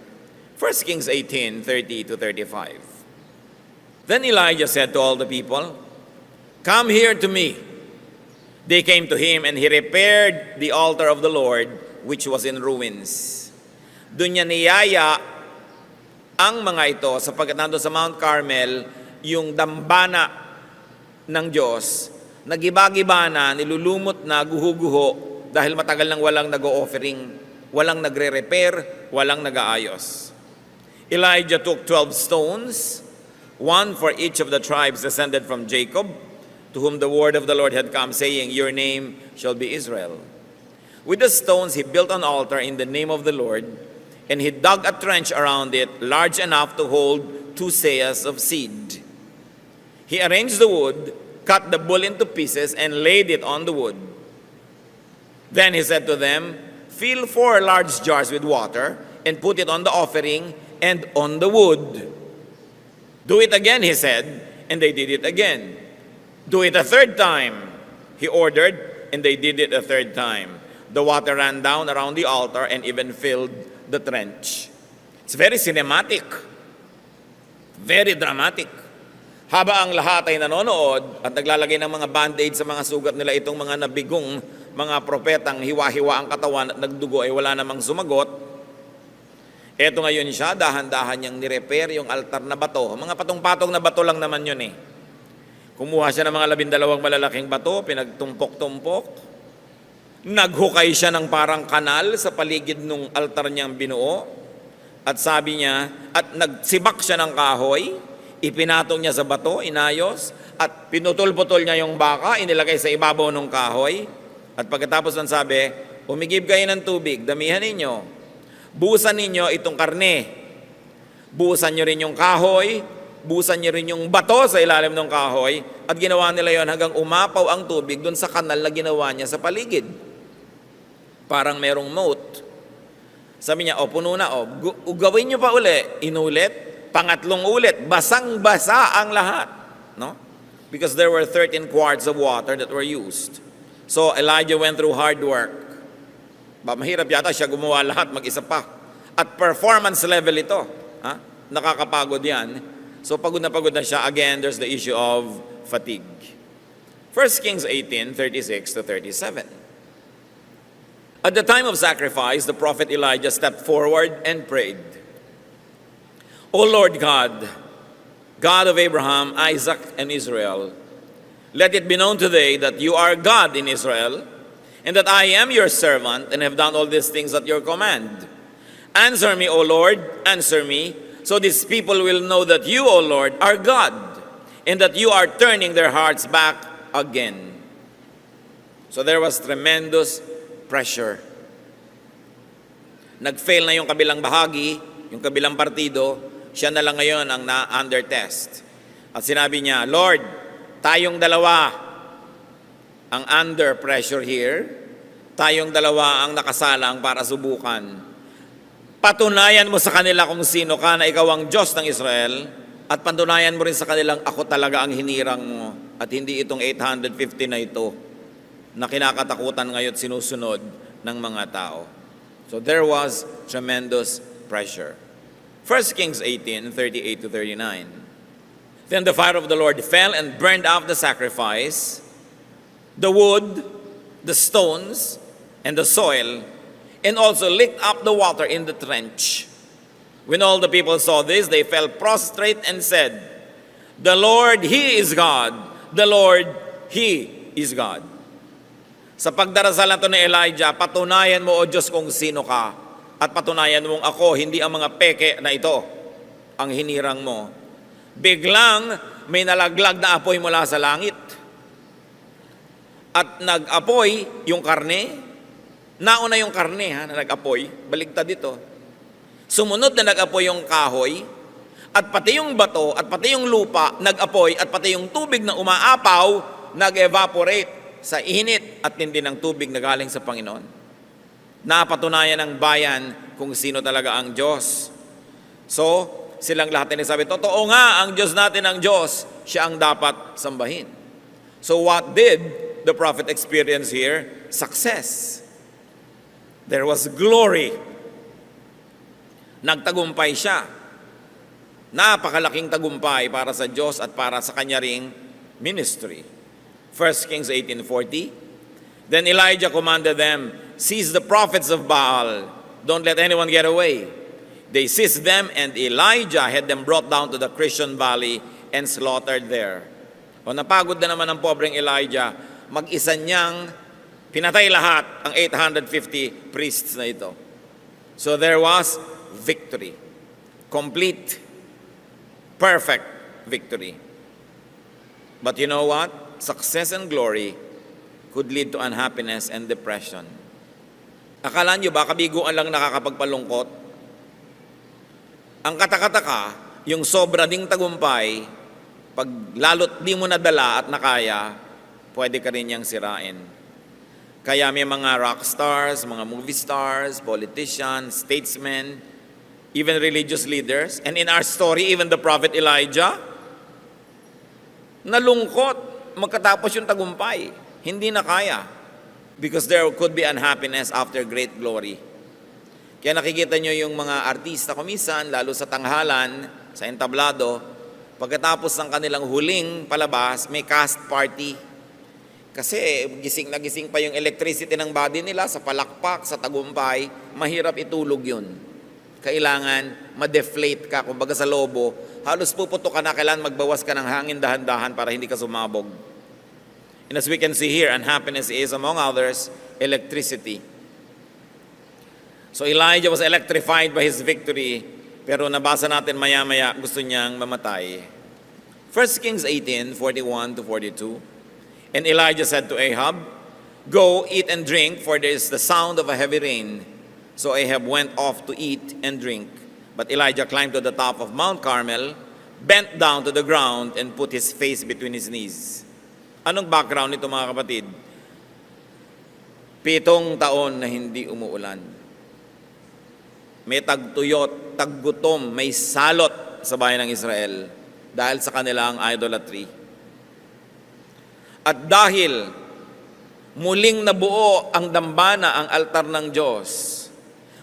[SPEAKER 1] 1 Kings 18:30-35. Then Elijah said to all the people, "Come here to me." They came to him, and he repaired the altar of the Lord, which was in ruins. Doon niya niyaya ang mga ito sapagkat nandun sa Mount Carmel, yung dambana ng Diyos, nagiba-giba na, nilulumot na, guho-guho, dahil matagal nang walang nag-o-offering, walang nagre-repair, walang nag-aayos. Elijah took 12 stones, one for each of the tribes descended from Jacob, to whom the word of the Lord had come, saying, "Your name shall be Israel." With the stones he built an altar in the name of the Lord, and he dug a trench around it, large enough to hold 2 seahs of seed. He arranged the wood, cut the bull into pieces, and laid it on the wood. Then he said to them, "Fill 4 large jars with water, and put it on the offering and on the wood." "Do it again," he said, and they did it again. "Do it a 3rd time," he ordered, and they did it a 3rd time. The water ran down around the altar and even filled the trench. It's very cinematic. Very dramatic. Haba ang lahat ay nanonood at naglalagay ng mga band-aid sa mga sugat nila, itong mga nabigong mga propetang hiwa-hiwa ang katawan at nagdugo ay wala namang sumagot. Eto ngayon siya, dahan-dahan niyang nirepair yung altar na bato. Mga patong-patong na bato lang naman yun eh. Kumuha siya ng mga 12 malalaking bato, pinagtumpok-tumpok. Naghukay siya ng parang kanal sa paligid ng altar niyang binuo. At sabi niya, at nagsibak siya ng kahoy, ipinatong niya sa bato, inayos, at pinutol-putol niya yung baka, inilagay sa ibabaw ng kahoy. At pagkatapos ng sabi, "Umigib kayo ng tubig, damihan ninyo. Buhusan ninyo itong karne. Buhusan niyo rin yung kahoy, buhusan niyo rin yung bato sa ilalim ng kahoy." At ginawa nila yon hanggang umapaw ang tubig doon sa kanal na ginawa niya sa paligid. Parang merong moat. Sabi niya, puno na, gawin niyo pa uli. Inulit, pangatlong ulit, basang-basa ang lahat. No? Because there were 13 quarts of water that were used. So Elijah went through hard work. Mahirap yata siya gumawa lahat mag-isa pa. At performance level ito. Nakakapagod yan. So pagod na siya. Again, there's the issue of fatigue. 1 Kings 18:36-37. At the time of sacrifice, the prophet Elijah stepped forward and prayed, "O Lord God, God of Abraham, Isaac, and Israel, let it be known today that you are God in Israel, and that I am your servant and have done all these things at your command. Answer me, O Lord, answer me, so these people will know that you, O Lord, are God, and that you are turning their hearts back again." So there was tremendous pressure. Nag-fail na yung kabilang bahagi, yung kabilang partido, siya na lang ngayon ang na-under test. At sinabi niya, "Lord, tayong dalawa ang under pressure here, tayong dalawa ang nakasalang para subukan. Patunayan mo sa kanila kung sino ka, na ikaw ang Diyos ng Israel, at patunayan mo rin sa kanilang ako talaga ang hinirang mo, at hindi itong 850 na ito na kinakatakutan ngayon sinusunod ng mga tao." So there was tremendous pressure. 1 Kings 18:38-39. Then the fire of the Lord fell and burned up the sacrifice, the wood, the stones, and the soil, and also licked up the water in the trench. When all the people saw this, they fell prostrate and said, "The Lord, He is God. The Lord, He is God." Sa pagdarasal na ito ni Elijah, patunayan mo, O Diyos, kung sino ka. At patunayan mong ako, hindi ang mga peke na ito ang hinirang mo. Biglang may nalaglag na apoy mula sa langit. At nag-apoy yung karne. Nauna yung karne na nag-apoy. Baligtad dito. Sumunod na nag-apoy yung kahoy. At pati yung bato, at pati yung lupa, nag-apoy. At pati yung tubig na umaapaw, nag-evaporate sa init at tindi ng tubig na galing sa Panginoon. Napatunayan ng bayan kung sino talaga ang Diyos. So, silang lahat ay sabi, totoo nga, ang Diyos natin ang Diyos, siya ang dapat sambahin. So what did the prophet experience here? Success.
[SPEAKER 2] There was glory. Nagtagumpay siya. Napakalaking tagumpay para sa Diyos at para sa kanya ring ministry. 1 Kings 18:40. Then Elijah commanded them, "Seize the prophets of Baal. Don't let anyone get away." They seized them, and Elijah had them brought down to the Kishon Valley and slaughtered there. O napagod na naman ang pobreng Elijah, mag-isa niyang pinatay lahat ang 850 priests na ito. So there was victory. Complete, perfect victory. But you know what? Success and glory could lead to unhappiness and depression. Akala nyo ba kabiguan lang nakakapagpalungkot? Ang katakataka, yung sobra ding tagumpay, pag lalo't di mo nadala at nakaya, pwede ka rin niyang sirain. Kaya may mga rock stars, mga movie stars, politicians, statesmen, even religious leaders, and in our story, even the prophet Elijah, nalungkot magkatapos yung tagumpay. Hindi na kaya. Because there could be unhappiness after great glory. Kaya nakikita nyo yung mga artista kumisan, lalo sa tanghalan, sa entablado, pagkatapos ng kanilang huling palabas, may cast party. Kasi gising na gising pa yung electricity ng body nila sa palakpak, sa tagumpay, mahirap itulog yun. Kailangan ma-deflate ka, kumbaga sa lobo, halos puputok ka na, kailangan magbawas ka ng hangin dahan-dahan para hindi ka sumabog. And as we can see here, unhappiness is, among others, electricity. So Elijah was electrified by his victory, pero nabasa natin maya-maya, gusto niyang mamatay. 1 Kings 18:41-42. And Elijah said to Ahab, "Go, eat and drink, for there is the sound of a heavy rain." So Ahab went off to eat and drink. But Elijah climbed to the top of Mount Carmel, bent down to the ground, and put his face between his knees. Anong background nito mga kapatid? 7 taon na hindi umuulan. May tagtuyot, taggutom, may salot sa bayan ng Israel dahil sa kanilang idolatry. At dahil muling nabuo ang dambana, ang altar ng Diyos,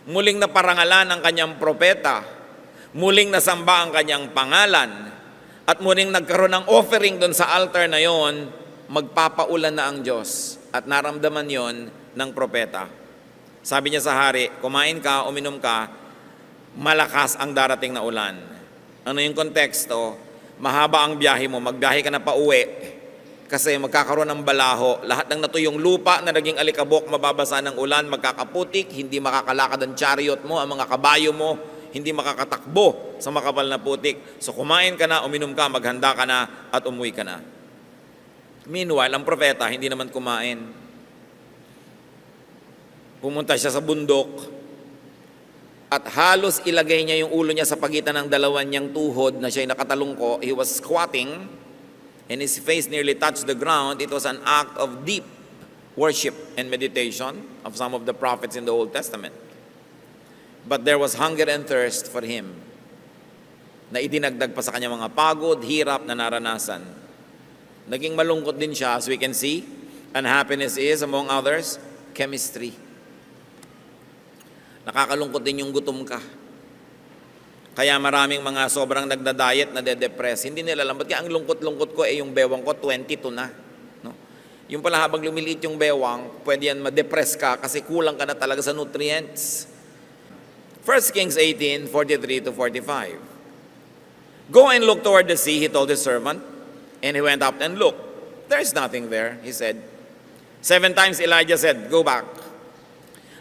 [SPEAKER 2] muling naparangalan ang kanyang propeta, muling nasamba ang kanyang pangalan, at muling nagkaroon ng offering doon sa altar na yon, magpapaulan na ang Diyos. At naramdaman yon ng propeta. Sabi niya sa hari, kumain ka, uminom ka, malakas ang darating na ulan. Ano yung konteksto? Mahaba ang biyahe mo, magbiyahe ka na pa uwi, kasi magkakaroon ng balaho. Lahat ng natuyong lupa na naging alikabok, mababasa ng ulan, magkakaputik, hindi makakalakad ang chariot mo, ang mga kabayo mo, hindi makakatakbo sa makapal na putik. So kumain ka na, uminom ka, maghanda ka na, at umuwi ka na. Meanwhile, ang propeta hindi naman kumain. Pumunta siya sa bundok at halos ilagay niya yung ulo niya sa pagitan ng dalawan niyang tuhod na siya'y nakatalungko. He was squatting and his face nearly touched the ground. It was an act of deep worship and meditation of some of the prophets in the Old Testament. But there was hunger and thirst for him na idinagdag pa sa kanyang mga pagod, hirap na naranasan. Naging malungkot din siya, as we can see. Unhappiness is, among others, chemistry. Nakakalungkot din yung gutom ka. Kaya maraming mga sobrang nagda-diet na de-depress. Hindi nila alam, ba't ang lungkot-lungkot ko, yung bewang ko, 22 na. No? Yung pala habang lumiliit yung bewang, pwede yan ma-depress ka kasi kulang ka na talaga sa nutrients. 1 Kings 18:43-45. Go and look toward the sea, he told his servant. And he went up and looked. There is nothing there, he said. 7 times Elijah said, go back.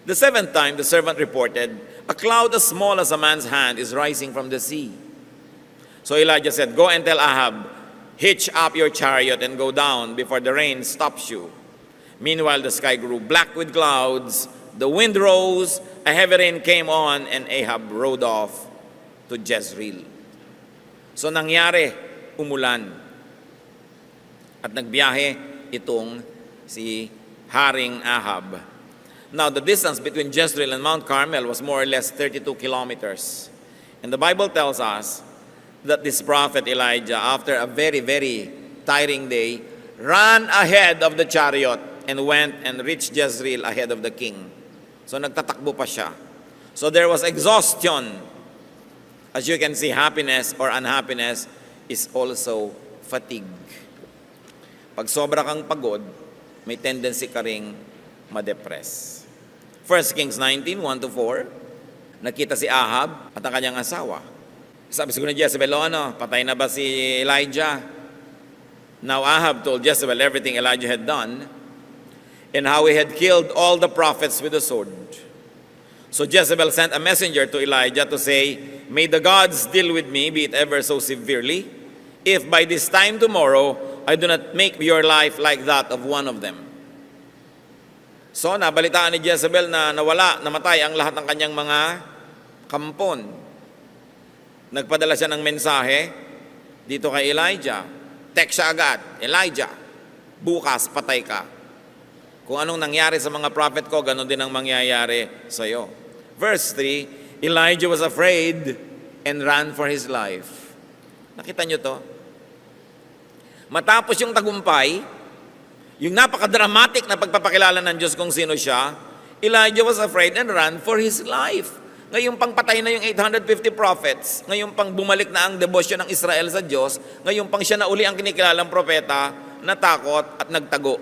[SPEAKER 2] The 7th time, the servant reported, a cloud as small as a man's hand is rising from the sea. So Elijah said, go and tell Ahab, hitch up your chariot and go down before the rain stops you. Meanwhile, the sky grew black with clouds, the wind rose, a heavy rain came on, and Ahab rode off to Jezreel. So nangyari, umulan. At nagbiyahe itong si Haring Ahab. Now, the distance between Jezreel and Mount Carmel was more or less 32 kilometers. And the Bible tells us that this prophet Elijah, after a very, very tiring day, ran ahead of the chariot and went and reached Jezreel ahead of the king. So nagtatakbo pa siya. So there was exhaustion. As you can see, happiness or unhappiness is also fatigue. Pag sobra kang pagod, may tendency ka ring ma-depress. 1 Kings 19, 1-4, nakita si Ahab at ang kanyang asawa. Sabi siguro ni Jezebel, patay na ba si Elijah? Now Ahab told Jezebel everything Elijah had done and how he had killed all the prophets with the sword. So Jezebel sent a messenger to Elijah to say, "May the gods deal with me, be it ever so severely, if by this time tomorrow I do not make your life like that of one of them." So nabalitaan ni Jezebel na namatay ang lahat ng kanyang mga kampon. Nagpadala siya ng mensahe dito kay Elijah. Text siya agad, "Elijah, bukas patay ka. Kung anong nangyari sa mga prophet ko, ganon din ang mangyayari sa iyo." Verse 3, Elijah was afraid and ran for his life. Nakita niyo to? Matapos yung tagumpay, yung napaka-dramatic na pagpapakilala ng Diyos kung sino siya, Elijah was afraid and ran for his life. Ngayong pang patay na yung 850 prophets, ngayong pang bumalik na ang debosyon ng Israel sa Diyos, ngayong pang siya na uli ang kinikilalang propeta, natakot at nagtago.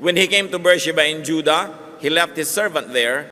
[SPEAKER 2] When he came to Beersheba in Judah, he left his servant there